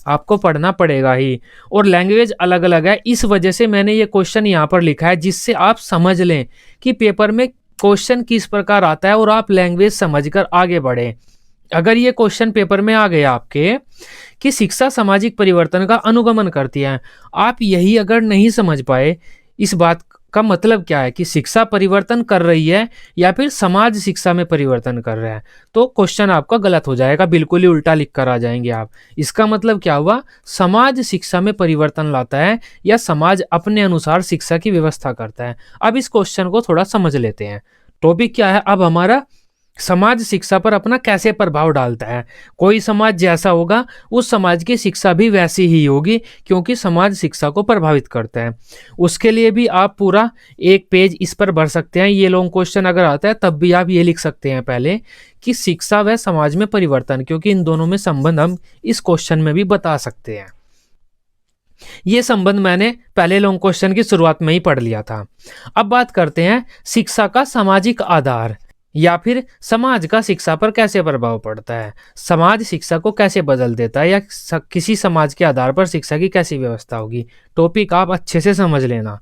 आपको पढ़ना पड़ेगा ही। और लैंग्वेज अलग अलग है, इस वजह से मैंने ये क्वेश्चन यहाँ पर लिखा है, जिससे आप समझ लें कि पेपर में क्वेश्चन किस प्रकार आता है, और आप लैंग्वेज समझकर आगे बढ़े। अगर ये क्वेश्चन पेपर में आ गया आपके कि शिक्षा सामाजिक परिवर्तन का अनुगमन करती है, आप यही अगर नहीं समझ पाए, इस बात का मतलब क्या है कि शिक्षा परिवर्तन कर रही है या फिर समाज शिक्षा में परिवर्तन कर रहा है, तो क्वेश्चन आपका गलत हो जाएगा, बिल्कुल ही उल्टा लिख कर आ जाएंगे आप। इसका मतलब क्या हुआ, समाज शिक्षा में परिवर्तन लाता है या समाज अपने अनुसार शिक्षा की व्यवस्था करता है। अब इस क्वेश्चन को थोड़ा समझ लेते हैं। टॉपिक क्या है अब हमारा, समाज शिक्षा पर अपना कैसे प्रभाव डालता है। कोई समाज जैसा होगा, उस समाज की शिक्षा भी वैसी ही होगी, क्योंकि समाज शिक्षा को प्रभावित करता है। उसके लिए भी आप पूरा 1 पेज इस पर भर सकते हैं। ये लॉन्ग क्वेश्चन अगर आता है तब भी आप ये लिख सकते हैं पहले कि शिक्षा व समाज में परिवर्तन, क्योंकि इन दोनों में संबंध हम इस क्वेश्चन में भी बता सकते हैं। ये संबंध मैंने पहले लॉन्ग क्वेश्चन की शुरुआत में ही पढ़ लिया था। अब बात करते हैं शिक्षा का सामाजिक आधार, या फिर समाज का शिक्षा पर कैसे प्रभाव पड़ता है, समाज शिक्षा को कैसे बदल देता है, या किसी समाज के आधार पर शिक्षा की कैसी व्यवस्था होगी। टॉपिक आप अच्छे से समझ लेना।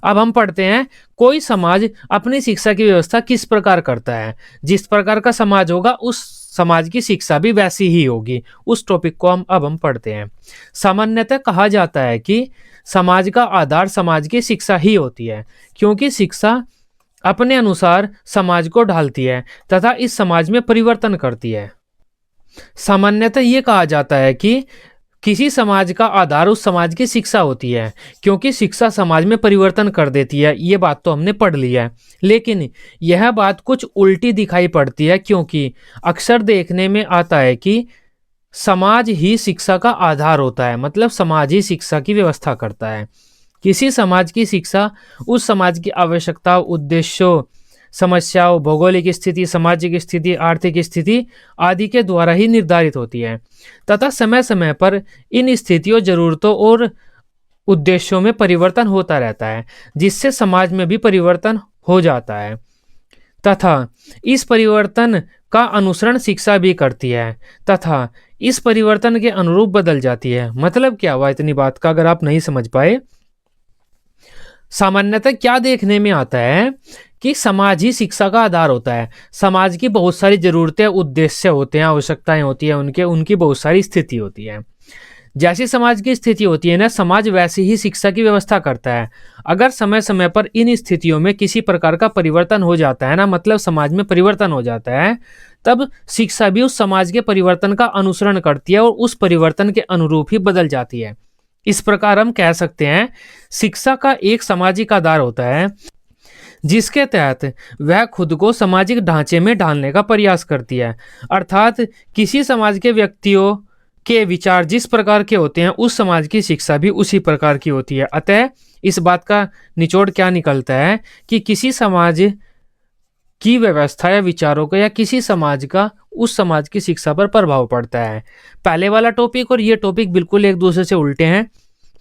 अब हम पढ़ते हैं, कोई समाज अपनी शिक्षा की व्यवस्था किस प्रकार करता है। जिस प्रकार का समाज होगा, उस समाज की शिक्षा भी वैसी ही होगी। उस टॉपिक को हम पढ़ते हैं। सामान्यतः कहा जाता है कि समाज का आधार समाज की शिक्षा ही होती है, क्योंकि शिक्षा अपने अनुसार समाज को ढालती है तथा इस समाज में परिवर्तन करती है। सामान्यतः ये कहा जाता है कि किसी समाज का आधार उस समाज की शिक्षा होती है, क्योंकि शिक्षा समाज में परिवर्तन कर देती है। ये बात तो हमने पढ़ ली है, लेकिन यह बात कुछ उल्टी दिखाई पड़ती है, क्योंकि अक्सर देखने में आता है कि समाज ही शिक्षा का आधार होता है, मतलब समाज ही शिक्षा की व्यवस्था करता है। किसी समाज की शिक्षा उस समाज की आवश्यकताओं, उद्देश्यों, समस्याओं, भौगोलिक स्थिति, सामाजिक स्थिति, आर्थिक स्थिति आदि के द्वारा ही निर्धारित होती है, तथा समय समय पर इन स्थितियों, जरूरतों और उद्देश्यों में परिवर्तन होता रहता है, जिससे समाज में भी परिवर्तन हो जाता है, तथा इस परिवर्तन का अनुसरण शिक्षा भी करती है, तथा इस परिवर्तन के अनुरूप बदल जाती है। मतलब क्या हुआ इतनी बात का, अगर आप नहीं समझ पाए। सामान्यतः क्या देखने में आता है कि समाज ही शिक्षा का आधार होता है। समाज की बहुत सारी जरूरतें, उद्देश्य होते हैं, आवश्यकताएं होती हैं, उनकी बहुत सारी स्थिति होती है। जैसी समाज की स्थिति होती है ना, समाज वैसी ही शिक्षा की व्यवस्था करता है। अगर समय समय पर इन स्थितियों में किसी प्रकार का परिवर्तन हो जाता है ना, मतलब समाज में परिवर्तन हो जाता है, तब शिक्षा भी उस समाज के परिवर्तन का अनुसरण करती है और उस परिवर्तन के अनुरूप ही बदल जाती है। इस प्रकार हम कह सकते हैं शिक्षा का एक सामाजिक आधार होता है, जिसके तहत वह खुद को सामाजिक ढांचे में ढालने का प्रयास करती है। अर्थात किसी समाज के व्यक्तियों के विचार जिस प्रकार के होते हैं, उस समाज की शिक्षा भी उसी प्रकार की होती है। अतः इस बात का निचोड़ क्या निकलता है कि किसी समाज की व्यवस्था या विचारों का या किसी समाज का उस समाज की शिक्षा पर प्रभाव पड़ता है। पहले वाला टॉपिक और ये टॉपिक बिल्कुल एक दूसरे से उल्टे हैं।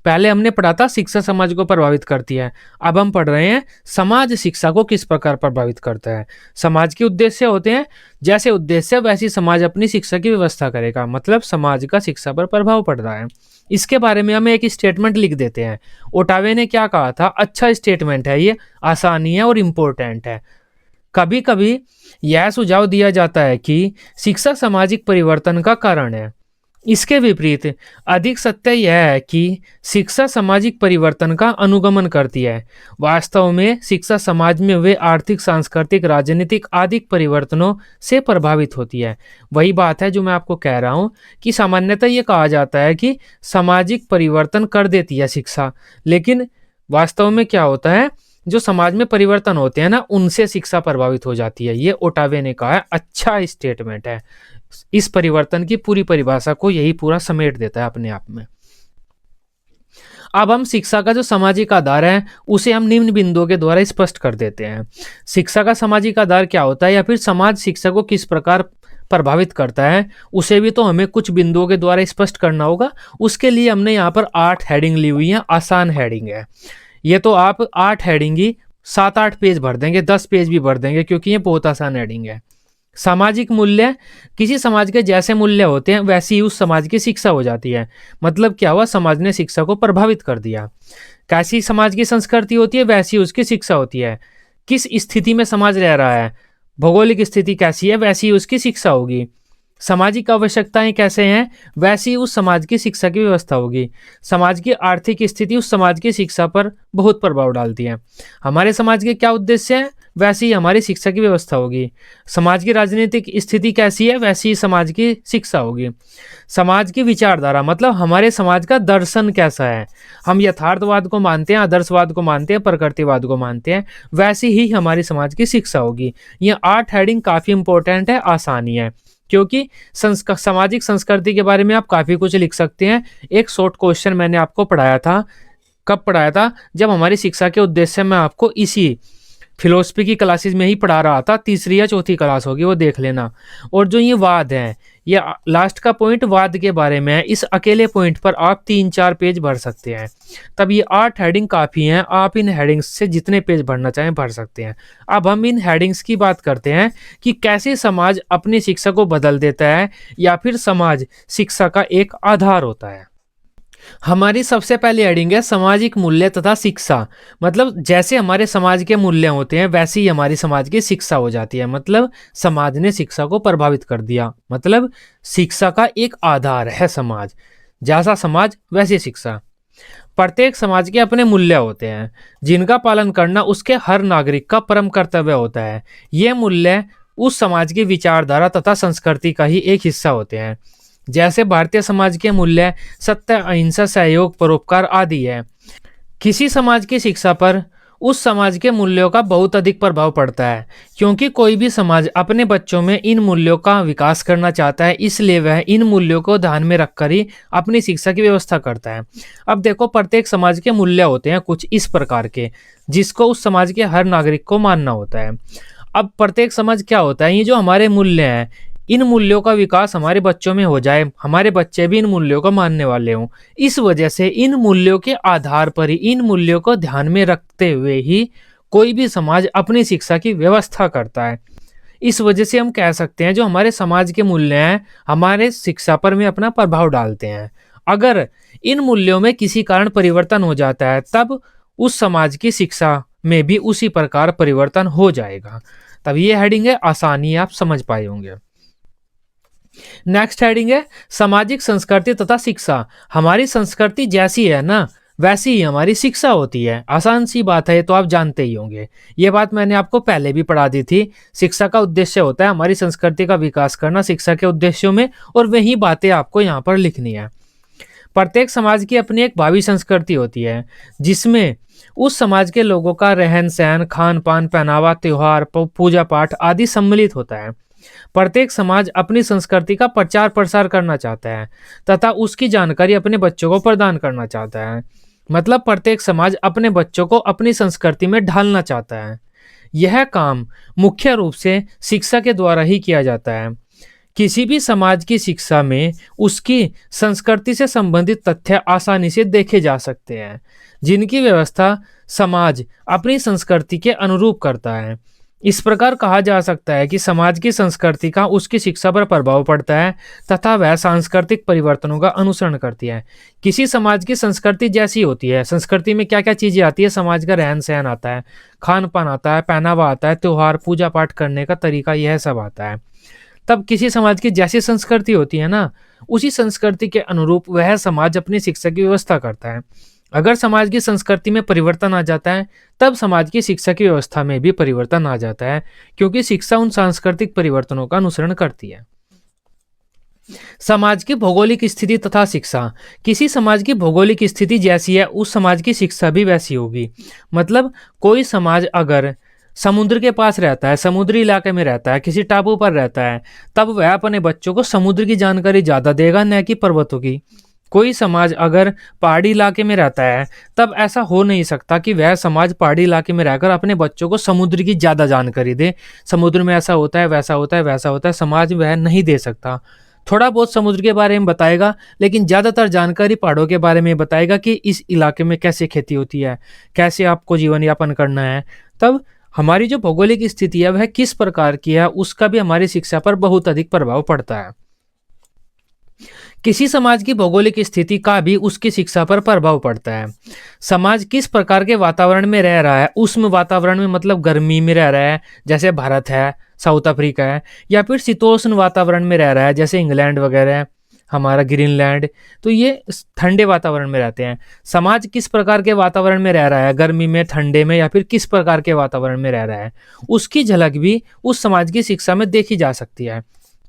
पहले हमने पढ़ा था शिक्षा समाज को प्रभावित करती है, अब हम पढ़ रहे हैं समाज शिक्षा को किस प्रकार प्रभावित करता है। समाज के उद्देश्य होते हैं, जैसे उद्देश्य वैसी समाज अपनी शिक्षा की व्यवस्था करेगा, मतलब समाज का शिक्षा पर प्रभाव पड़ रहा है। इसके बारे में हम एक स्टेटमेंट लिख देते हैं। ओटावे ने क्या कहा था, अच्छा स्टेटमेंट है ये, आसानी है और इम्पोर्टेंट है। कभी कभी यह सुझाव दिया जाता है कि शिक्षा सामाजिक परिवर्तन का कारण है, इसके विपरीत अधिक सत्य यह है कि शिक्षा सामाजिक परिवर्तन का अनुगमन करती है। वास्तव में शिक्षा समाज में वे आर्थिक, सांस्कृतिक, राजनीतिक आदि परिवर्तनों से प्रभावित होती है। वही बात है जो मैं आपको कह रहा हूँ कि सामान्यतः ये कहा जाता है कि सामाजिक परिवर्तन कर देती है शिक्षा, लेकिन वास्तव में क्या होता है, जो समाज में परिवर्तन होते हैं ना, उनसे शिक्षा प्रभावित हो जाती है। ये ओटावे ने कहा है, अच्छा स्टेटमेंट है। इस परिवर्तन की पूरी परिभाषा को यही पूरा समेट देता है अपने आप में। अब हम शिक्षा का जो सामाजिक आधार है उसे हम निम्न बिंदुओं के द्वारा स्पष्ट कर देते हैं। शिक्षा का सामाजिक आधार क्या होता है या फिर समाज शिक्षा को किस प्रकार प्रभावित करता है, उसे भी तो हमें कुछ बिंदुओं के द्वारा स्पष्ट करना होगा। उसके लिए हमने यहाँ पर 8 हेडिंग ली हुई है, आसान हेडिंग है। ये तो आप 8 हेडिंग ही 7-8 पेज भर देंगे, 10 पेज भी भर देंगे, क्योंकि ये बहुत आसान हेडिंग है। सामाजिक मूल्य, किसी समाज के जैसे मूल्य होते हैं वैसी ही उस समाज की शिक्षा हो जाती है। मतलब क्या हुआ, समाज ने शिक्षा को प्रभावित कर दिया। कैसी समाज की संस्कृति होती है वैसी उसकी शिक्षा होती है। किस स्थिति में समाज रह रहा है, भौगोलिक स्थिति कैसी है वैसी ही उसकी शिक्षा होगी। सामाजिक आवश्यकताएं कैसे हैं वैसी उस समाज की शिक्षा की व्यवस्था होगी। समाज की आर्थिक स्थिति उस समाज की शिक्षा पर बहुत प्रभाव डालती है। हमारे समाज के क्या उद्देश्य है वैसी ही हमारी शिक्षा की व्यवस्था होगी। समाज की राजनीतिक स्थिति कैसी है वैसी ही समाज की शिक्षा होगी। समाज की विचारधारा, मतलब हमारे समाज का दर्शन कैसा है, हम यथार्थवाद को मानते हैं, आदर्शवाद को मानते हैं, प्रकृतिवाद को मानते हैं, वैसी ही हमारी समाज की शिक्षा होगी। ये 8 हेडिंग काफ़ी इंपॉर्टेंट है, आसानी है, क्योंकि सामाजिक संस्कृति के बारे में आप काफ़ी कुछ लिख सकते हैं। एक शॉर्ट क्वेश्चन मैंने आपको पढ़ाया था, कब पढ़ाया था, जब हमारी शिक्षा के उद्देश्य में आपको इसी फिलोसफी की क्लासेस में ही पढ़ा रहा था, 3री या 4थी क्लास होगी, वो देख लेना। और जो ये वाद है, ये लास्ट का पॉइंट वाद के बारे में है। इस अकेले पॉइंट पर आप 3-4 पेज भर सकते हैं। तब ये 8 हेडिंग काफ़ी हैं, आप इन हेडिंग्स से जितने पेज भरना चाहें भर सकते हैं। अब हम इन हेडिंग्स की बात करते हैं कि कैसे समाज अपनी शिक्षा को बदल देता है या फिर समाज शिक्षा का एक आधार होता है। हमारी सबसे पहली हेडिंग है सामाजिक मूल्य तथा शिक्षा। मतलब जैसे हमारे समाज के मूल्य होते हैं वैसे ही हमारी समाज की शिक्षा हो जाती है। मतलब समाज ने शिक्षा को प्रभावित कर दिया, मतलब शिक्षा का एक आधार है समाज। जैसा समाज वैसी शिक्षा। प्रत्येक समाज के अपने मूल्य होते हैं जिनका पालन करना उसके हर नागरिक का परम कर्तव्य होता है। ये मूल्य उस समाज की विचारधारा तथा संस्कृति का ही एक हिस्सा होते हैं। जैसे भारतीय समाज के मूल्य सत्य, अहिंसा, सहयोग, परोपकार आदि है। किसी समाज की शिक्षा पर उस समाज के मूल्यों का बहुत अधिक प्रभाव पड़ता है, क्योंकि कोई भी समाज अपने बच्चों में इन मूल्यों का विकास करना चाहता है, इसलिए वह इन मूल्यों को ध्यान में रखकर ही अपनी शिक्षा की व्यवस्था करता है। अब देखो, प्रत्येक समाज के मूल्य होते हैं कुछ इस प्रकार के, जिसको उस समाज के हर नागरिक को मानना होता है। अब प्रत्येक समाज क्या होता है, ये जो हमारे मूल्य हैं, इन मूल्यों का विकास हमारे बच्चों में हो जाए, हमारे बच्चे भी इन मूल्यों को मानने वाले हों। इस वजह से इन मूल्यों के आधार पर ही, इन मूल्यों को ध्यान में रखते हुए ही कोई भी समाज अपनी शिक्षा की व्यवस्था करता है। इस वजह से हम कह सकते हैं जो हमारे समाज के मूल्य हैं हमारे शिक्षा पर में अपना प्रभाव डालते हैं। अगर इन मूल्यों में किसी कारण परिवर्तन हो जाता है तब उस समाज की शिक्षा में भी उसी प्रकार परिवर्तन हो जाएगा। तब ये हेडिंग है, आसानी आप समझ पाए होंगे। नेक्स्ट हेडिंग है सामाजिक संस्कृति तथा शिक्षा। हमारी संस्कृति जैसी है ना वैसी ही हमारी शिक्षा होती है। आसान सी बात है, तो आप जानते ही होंगे। ये बात मैंने आपको पहले भी पढ़ा दी थी। शिक्षा का उद्देश्य होता है हमारी संस्कृति का विकास करना शिक्षा के उद्देश्यों में, और वही बातें आपको यहाँ पर लिखनी है। प्रत्येक समाज की अपनी एक भावी संस्कृति होती है जिसमें उस समाज के लोगों का रहन सहन, खान पान, पहनावा, त्योहार, पूजा पाठ आदि सम्मिलित होता है। प्रत्येक समाज अपनी संस्कृति का प्रचार प्रसार करना चाहता है तथा उसकी जानकारी अपने बच्चों को प्रदान करना चाहता है। मतलब प्रत्येक समाज अपने बच्चों को अपनी संस्कृति में ढालना चाहता है। यह काम मुख्य रूप से शिक्षा के द्वारा ही किया जाता है। किसी भी समाज की शिक्षा में उसकी संस्कृति से संबंधित तथ्य आसानी से देखे जा सकते हैं, जिनकी व्यवस्था समाज अपनी संस्कृति के अनुरूप करता है। इस प्रकार कहा जा सकता है कि समाज की संस्कृति का उसकी शिक्षा पर प्रभाव पड़ता है तथा वह सांस्कृतिक परिवर्तनों का अनुसरण करती है। किसी समाज की संस्कृति जैसी होती है, संस्कृति में क्या क्या चीज़ें आती है, समाज का रहन सहन आता है, खान पान आता है, पहनावा आता है, त्योहार, पूजा पाठ करने का तरीका, यह सब आता है। तब किसी समाज की जैसी संस्कृति होती है ना, उसी संस्कृति के अनुरूप वह समाज अपनी शिक्षा की व्यवस्था करता है। अगर समाज की संस्कृति में परिवर्तन आ जाता है, तब समाज की शिक्षा की व्यवस्था में भी परिवर्तन आ जाता है, क्योंकि शिक्षा उन सांस्कृतिक परिवर्तनों का अनुसरण करती है। समाज की भौगोलिक स्थिति तथा शिक्षा। किसी समाज की भौगोलिक स्थिति जैसी है, उस समाज की शिक्षा भी वैसी होगी। मतलब कोई समाज अगर समुद्र के पास रहता है, समुद्री इलाके में रहता है, किसी टापू पर रहता है, तब वह अपने बच्चों को समुद्र की जानकारी ज्यादा देगा, न कि पर्वतों की। कोई समाज अगर पहाड़ी इलाके में रहता है, तब ऐसा हो नहीं सकता कि वह समाज पहाड़ी इलाके में रहकर अपने बच्चों को समुद्र की ज्यादा जानकारी दे। समुद्र में ऐसा होता है, वैसा होता है, वैसा होता है, समाज वह नहीं दे सकता। थोड़ा बहुत समुद्र के बारे में बताएगा, लेकिन ज्यादातर जानकारी पहाड़ों के बारे में बताएगा कि इस इलाके में कैसे खेती होती है, कैसे आपको जीवन यापन करना है। तब हमारी जो भौगोलिक स्थिति है वह किस प्रकार की है, उसका भी हमारी शिक्षा पर बहुत अधिक प्रभाव पड़ता है। किसी समाज की भौगोलिक स्थिति का भी उसकी शिक्षा पर प्रभाव पड़ता है। समाज किस प्रकार के वातावरण में रह रहा है, उष्ण वातावरण में मतलब गर्मी में रह रहा है, जैसे भारत है, साउथ अफ्रीका है, या फिर शीतोष्ण वातावरण में रह रहा है, जैसे इंग्लैंड वगैरह है, हमारा ग्रीनलैंड, तो ये ठंडे वातावरण में रहते हैं। समाज किस प्रकार के वातावरण में रह रहा है, गर्मी में, ठंडे में, या फिर किस प्रकार के वातावरण में रह रहा है, उसकी झलक भी उस समाज की शिक्षा में देखी जा सकती है।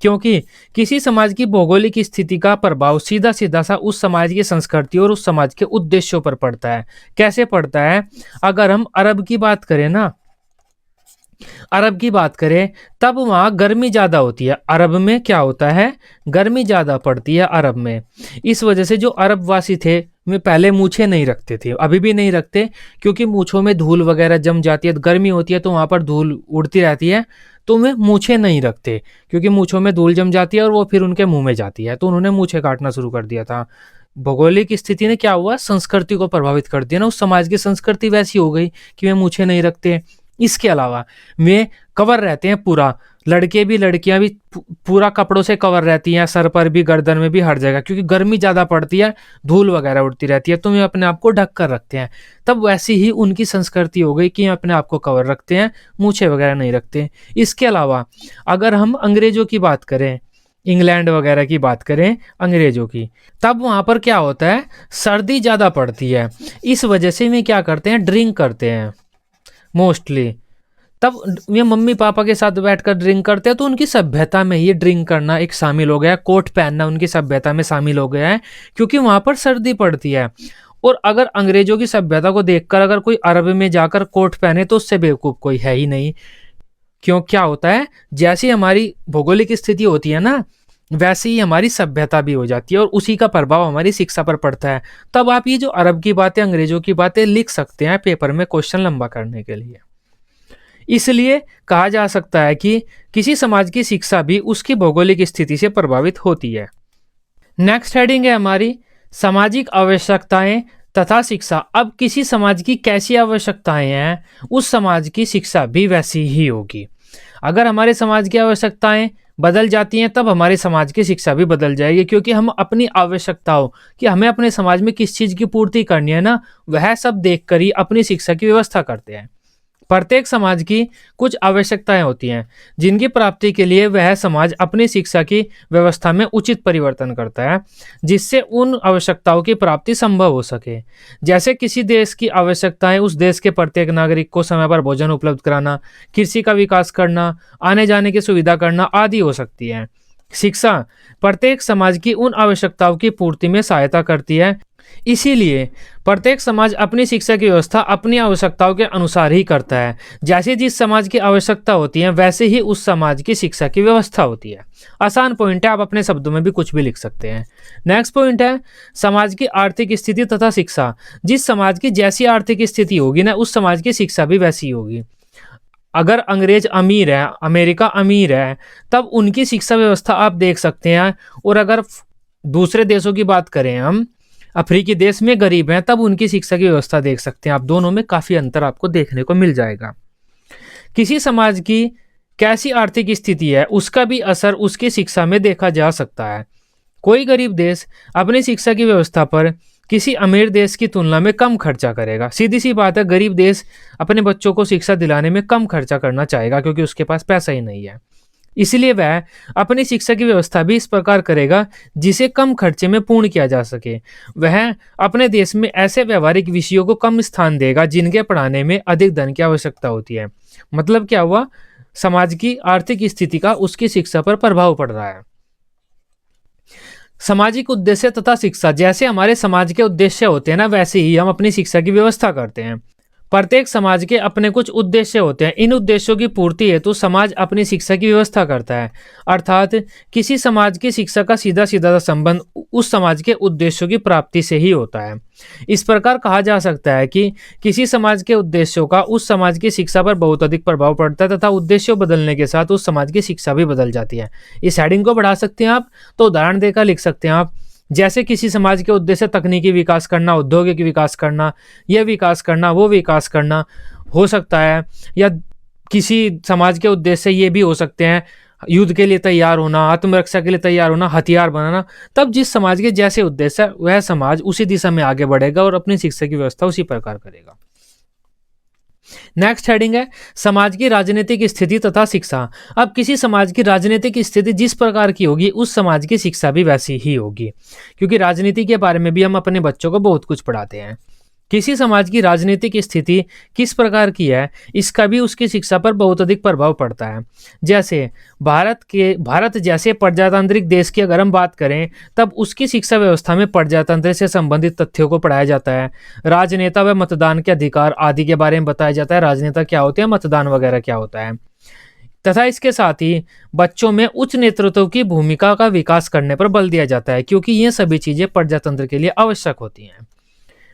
क्योंकि किसी समाज की भौगोलिक स्थिति का प्रभाव सीधा सीधा सा उस समाज की संस्कृति और उस समाज के उद्देश्यों पर पड़ता है। कैसे पड़ता है? अगर हम अरब की बात करें ना, अरब की बात करें, तब वहाँ गर्मी ज़्यादा होती है। अरब में क्या होता है? गर्मी ज़्यादा पड़ती है अरब में। इस वजह से जो अरब वासी थे वे पहले मूछें नहीं रखते थे, अभी भी नहीं रखते, क्योंकि मूछों में धूल वगैरह जम जाती है, गर्मी होती है तो वहाँ पर धूल उड़ती रहती है, तो वे मूछें नहीं रखते, क्योंकि मूछों में धूल जम जाती है और वो फिर उनके मुंह में जाती है, तो उन्होंने मूछें काटना शुरू कर दिया था। भौगोलिक स्थिति ने क्या हुआ? संस्कृति को प्रभावित कर दिया ना, उस समाज की संस्कृति वैसी हो गई कि वे मूछें नहीं रखते। इसके अलावा वे कवर रहते हैं पूरा, लड़के भी लड़कियां भी पूरा कपड़ों से कवर रहती हैं, सर पर भी, गर्दन में भी, हर जगह, क्योंकि गर्मी ज़्यादा पड़ती है, धूल वगैरह उड़ती रहती है, तो वे अपने आप को ढक कर रखते हैं। तब वैसी ही उनकी संस्कृति हो गई कि अपने आप को कवर रखते हैं, मूछें वगैरह नहीं रखते। इसके अलावा अगर हम अंग्रेजों की बात करें, इंग्लैंड वगैरह की बात करें अंग्रेजों की, तब वहाँ पर क्या होता है? सर्दी ज़्यादा पड़ती है। इस वजह से वे क्या करते हैं? ड्रिंक करते हैं मोस्टली। तब ये मम्मी पापा के साथ बैठकर ड्रिंक करते हैं, तो उनकी सभ्यता में ये ड्रिंक करना एक शामिल हो गया, कोट पहनना उनकी सभ्यता में शामिल हो गया है, क्योंकि वहाँ पर सर्दी पड़ती है। और अगर अंग्रेजों की सभ्यता को देखकर अगर कोई अरब में जाकर कोट पहने, तो उससे बेवकूफ़ कोई है ही नहीं। क्यों? क्या होता है, जैसी हमारी भौगोलिक स्थिति होती है ना, वैसे ही हमारी सभ्यता भी हो जाती है, और उसी का प्रभाव हमारी शिक्षा पर पड़ता है। तब आप ये जो अरब की बातें, अंग्रेजों की बातें लिख सकते हैं पेपर में क्वेश्चन लंबा करने के लिए। इसलिए कहा जा सकता है कि किसी समाज की शिक्षा भी उसकी भौगोलिक स्थिति से प्रभावित होती है। नेक्स्ट हेडिंग है हमारी सामाजिक आवश्यकताएं तथा शिक्षा। अब किसी समाज की कैसी आवश्यकताएं हैं, उस समाज की शिक्षा भी वैसी ही होगी। अगर हमारे समाज की आवश्यकताएं बदल जाती हैं, तब हमारे समाज की शिक्षा भी बदल जाएगी, क्योंकि हम अपनी आवश्यकताओं कि हमें अपने समाज में किस चीज़ की पूर्ति करनी है ना, वह सब देखकर ही अपनी शिक्षा की व्यवस्था करते हैं। प्रत्येक समाज की कुछ आवश्यकताएं होती हैं, जिनकी प्राप्ति के लिए वह समाज अपनी शिक्षा की व्यवस्था में उचित परिवर्तन करता है, जिससे उन आवश्यकताओं की प्राप्ति संभव हो सके। जैसे किसी देश की आवश्यकताएं उस देश के प्रत्येक नागरिक को समय पर भोजन उपलब्ध कराना, कृषि का विकास करना, आने जाने की सुविधा करना आदि हो सकती है। शिक्षा प्रत्येक समाज की उन आवश्यकताओं की पूर्ति में सहायता करती है। इसीलिए प्रत्येक समाज अपनी शिक्षा की व्यवस्था अपनी आवश्यकताओं के अनुसार ही करता है। जैसे जिस समाज की आवश्यकता होती है, वैसे ही उस समाज की शिक्षा की व्यवस्था होती है। आसान पॉइंट है, आप अपने शब्दों में भी कुछ भी लिख सकते हैं। नेक्स्ट पॉइंट है समाज की आर्थिक स्थिति तथा शिक्षा। जिस समाज की जैसी आर्थिक स्थिति होगी ना, उस समाज की शिक्षा भी वैसी होगी। अगर अंग्रेज अमीर है, अमेरिका अमीर है, तब उनकी शिक्षा व्यवस्था आप देख सकते हैं। और अगर दूसरे देशों की बात करें, हम अफ्रीकी देश में गरीब हैं, तब उनकी शिक्षा की व्यवस्था देख सकते हैं आप। दोनों में काफ़ी अंतर आपको देखने को मिल जाएगा। किसी समाज की कैसी आर्थिक स्थिति है, उसका भी असर उसकी शिक्षा में देखा जा सकता है। कोई गरीब देश अपनी शिक्षा की व्यवस्था पर किसी अमीर देश की तुलना में कम खर्चा करेगा। सीधी सी बात है, गरीब देश अपने बच्चों को शिक्षा दिलाने में कम खर्चा करना चाहेगा, क्योंकि उसके पास पैसा ही नहीं है। इसलिए वह अपनी शिक्षा की व्यवस्था भी इस प्रकार करेगा जिसे कम खर्चे में पूर्ण किया जा सके। वह अपने देश में ऐसे व्यवहारिक विषयों को कम स्थान देगा जिनके पढ़ाने में अधिक धन की आवश्यकता होती है। मतलब क्या हुआ, समाज की आर्थिक स्थिति का उसकी शिक्षा पर प्रभाव पड़ रहा है। सामाजिक उद्देश्य तथा शिक्षा, जैसे हमारे समाज के उद्देश्य होते हैं ना, वैसे ही हम अपनी शिक्षा की व्यवस्था करते हैं। प्रत्येक समाज के अपने कुछ उद्देश्य होते हैं। इन उद्देश्यों की पूर्ति हेतु समाज अपनी शिक्षा की व्यवस्था करता है। अर्थात किसी समाज की शिक्षा का सीधा सीधा संबंध उस समाज के उद्देश्यों की प्राप्ति से ही होता है। इस प्रकार कहा जा सकता है कि किसी समाज के उद्देश्यों का उस समाज की शिक्षा पर बहुत अधिक प्रभाव पड़ता है तथा उद्देश्यों बदलने के साथ उस समाज की शिक्षा भी बदल जाती है। इस हेडिंग को बढ़ा सकते हैं आप, तो उदाहरण देकर लिख सकते हैं आप, जैसे किसी समाज के उद्देश्य तकनीकी विकास करना, औद्योगिक विकास करना, यह विकास करना, वो विकास करना हो सकता है, या किसी समाज के उद्देश्य ये भी हो सकते हैं युद्ध के लिए तैयार होना, आत्मरक्षा के लिए तैयार होना, हथियार बनाना। तब जिस समाज के जैसे उद्देश्य है वह समाज उसी दिशा में आगे बढ़ेगा और अपनी शिक्षा की व्यवस्था उसी प्रकार करेगा। नेक्स्ट हेडिंग है समाज की राजनीतिक स्थिति तथा शिक्षा। अब किसी समाज की राजनीतिक स्थिति जिस प्रकार की होगी उस समाज की शिक्षा भी वैसी ही होगी, क्योंकि राजनीति के बारे में भी हम अपने बच्चों को बहुत कुछ पढ़ाते हैं। किसी समाज की राजनीतिक स्थिति किस प्रकार की है इसका भी उसकी शिक्षा पर बहुत अधिक प्रभाव पड़ता है। जैसे भारत जैसे प्रजातांत्रिक देश की अगर हम बात करें तब उसकी शिक्षा व्यवस्था में प्रजातंत्र से संबंधित तथ्यों को पढ़ाया जाता है। राजनेता व मतदान के अधिकार आदि के बारे में बताया जाता है। राजनेता क्या होते हैं, मतदान वगैरह क्या होता है, तथा इसके साथ ही बच्चों में उच्च नेतृत्व की भूमिका का विकास करने पर बल दिया जाता है, क्योंकि ये सभी चीजें प्रजातंत्र के लिए आवश्यक होती हैं।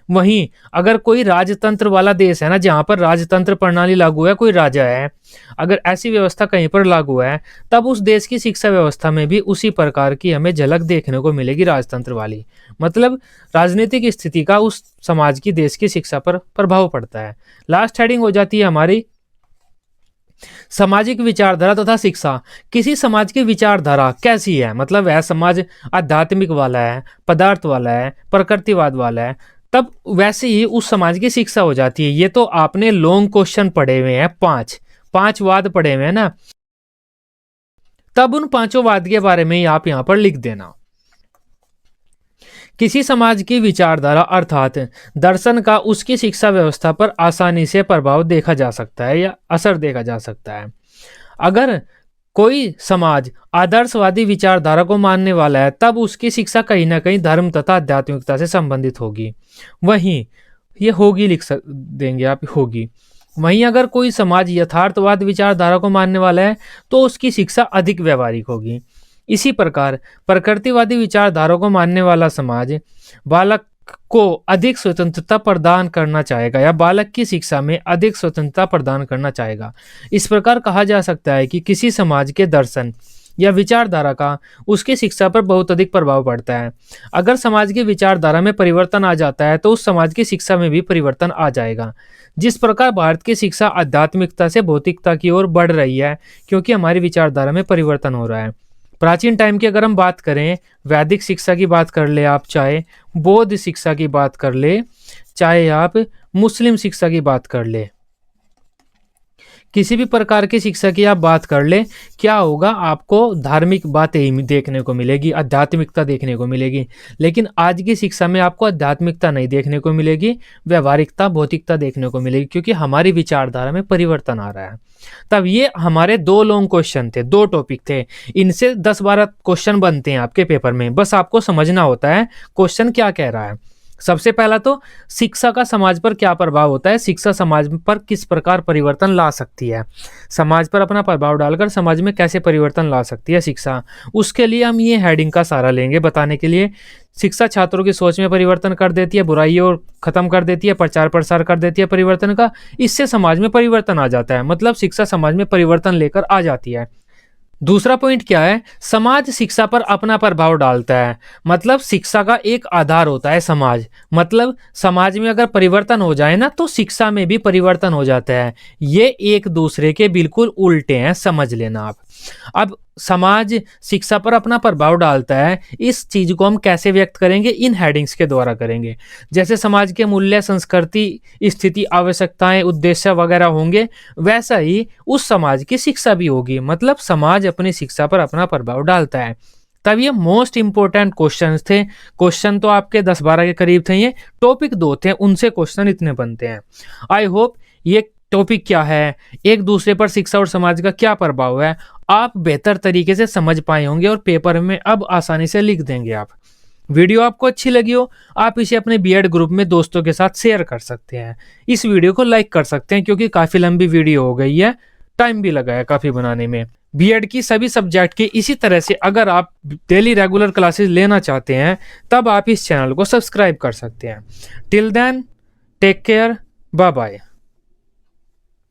वहीं अगर कोई राजतंत्र वाला देश है ना, जहां पर राजतंत्र प्रणाली लागू है, कोई राजा है, अगर ऐसी व्यवस्था कहीं पर लागू है तब उस देश की शिक्षा व्यवस्था में भी उसी प्रकार की हमें झलक देखने को मिलेगी, राजतंत्र वाली। मतलब राजनीतिक स्थिति का उस समाज की, देश की शिक्षा पर प्रभाव पड़ता है। लास्ट हेडिंग हो जाती है हमारी सामाजिक विचारधारा तथा शिक्षा। किसी समाज की विचारधारा कैसी है, मतलब वह समाज आध्यात्मिक वाला है, पदार्थ वाला है, प्रकृतिवाद वाला है, तब वैसे ही उस समाज की शिक्षा हो जाती है। ये तो आपने लॉन्ग क्वेश्चन पढ़े हुए हैं, पांच वाद पढ़े हुए हैं ना, तब उन पांचों वाद के बारे में ही आप यहां पर लिख देना। किसी समाज की विचारधारा अर्थात दर्शन का उसकी शिक्षा व्यवस्था पर आसानी से प्रभाव देखा जा सकता है या असर देखा जा सकता है। अगर कोई समाज आदर्शवादी विचारधारा को मानने वाला है तब उसकी शिक्षा कहीं ना कहीं धर्म तथा आध्यात्मिकता से संबंधित होगी। वहीं ये होगी लिख देंगे आप, होगी। वहीं अगर कोई समाज यथार्थवाद विचारधारा को मानने वाला है तो उसकी शिक्षा अधिक व्यवहारिक होगी। इसी प्रकार प्रकृतिवादी विचारधारा को मानने वाला समाज बालक को अधिक स्वतंत्रता प्रदान करना चाहेगा या बालक की शिक्षा में अधिक स्वतंत्रता प्रदान करना चाहेगा। इस प्रकार कहा जा सकता है कि किसी समाज के दर्शन या विचारधारा का उसकी शिक्षा पर बहुत अधिक प्रभाव पड़ता है। अगर समाज की विचारधारा में परिवर्तन आ जाता है तो उस समाज की शिक्षा में भी परिवर्तन आ जाएगा। जिस प्रकार भारत की शिक्षा आध्यात्मिकता से भौतिकता की ओर बढ़ रही है, क्योंकि हमारी विचारधारा में परिवर्तन हो रहा है। प्राचीन टाइम की अगर हम बात करें, वैदिक शिक्षा की बात कर ले आप, चाहे बौद्ध शिक्षा की बात कर ले, चाहे आप मुस्लिम शिक्षा की बात कर ले, किसी भी प्रकार की शिक्षा की आप बात कर ले, क्या होगा, आपको धार्मिक बातें ही देखने को मिलेगी, आध्यात्मिकता देखने को मिलेगी। लेकिन आज की शिक्षा में आपको आध्यात्मिकता नहीं देखने को मिलेगी, व्यवहारिकता, भौतिकता देखने को मिलेगी, क्योंकि हमारी विचारधारा में परिवर्तन आ रहा है। तब ये हमारे दो लॉन्ग क्वेश्चन थे, दो टॉपिक थे, इनसे 10-12 क्वेश्चन बनते हैं आपके पेपर में। बस आपको समझना होता है क्वेश्चन क्या कह रहा है। सबसे पहला तो शिक्षा का समाज पर क्या प्रभाव होता है, शिक्षा समाज पर किस प्रकार परिवर्तन ला सकती है, समाज पर अपना प्रभाव डालकर समाज में कैसे परिवर्तन ला सकती है शिक्षा। उसके लिए हम ये हेडिंग का सहारा लेंगे बताने के लिए। शिक्षा छात्रों की सोच में परिवर्तन कर देती है, बुराइयों और खत्म कर देती है, प्रचार प्रसार कर देती है परिवर्तन का, इससे समाज में परिवर्तन आ जाता है। मतलब शिक्षा समाज में परिवर्तन लेकर आ जाती है। दूसरा पॉइंट क्या है, समाज शिक्षा पर अपना प्रभाव डालता है। मतलब शिक्षा का एक आधार होता है समाज, मतलब समाज में अगर परिवर्तन हो जाए ना तो शिक्षा में भी परिवर्तन हो जाता है। ये एक दूसरे के बिल्कुल उल्टे हैं, समझ लेना आप। अब समाज शिक्षा पर अपना प्रभाव डालता है, इस चीज को हम कैसे व्यक्त करेंगे? इन हेडिंग्स के द्वारा करेंगे। जैसे समाज के मूल्य, संस्कृति, स्थिति, आवश्यकताएं, उद्देश्य वगैरह होंगे, वैसा ही उस समाज की शिक्षा भी होगी। मतलब समाज अपनी शिक्षा पर अपना प्रभाव डालता है। तब ये मोस्ट इंपोर्टेंट क्वेश्चन थे। क्वेश्चन तो आपके 10-12 के करीब थे, ये टॉपिक 2 थे, उनसे क्वेश्चन इतने बनते हैं। आई होप ये टॉपिक क्या है, एक दूसरे पर शिक्षा और समाज का क्या प्रभाव है, आप बेहतर तरीके से समझ पाए होंगे और पेपर में अब आसानी से लिख देंगे आप। वीडियो आपको अच्छी लगी हो, आप इसे अपने बीएड ग्रुप में दोस्तों के साथ शेयर कर सकते हैं। इस वीडियो को लाइक कर सकते हैं क्योंकि काफ़ी लंबी वीडियो हो गई है, टाइम भी लगा है काफ़ी बनाने में। बीएड की सभी सब्जेक्ट की इसी तरह से अगर आप डेली रेगुलर क्लासेस लेना चाहते हैं, तब आप इस चैनल को सब्सक्राइब कर सकते हैं। Till then, take care, bye bye.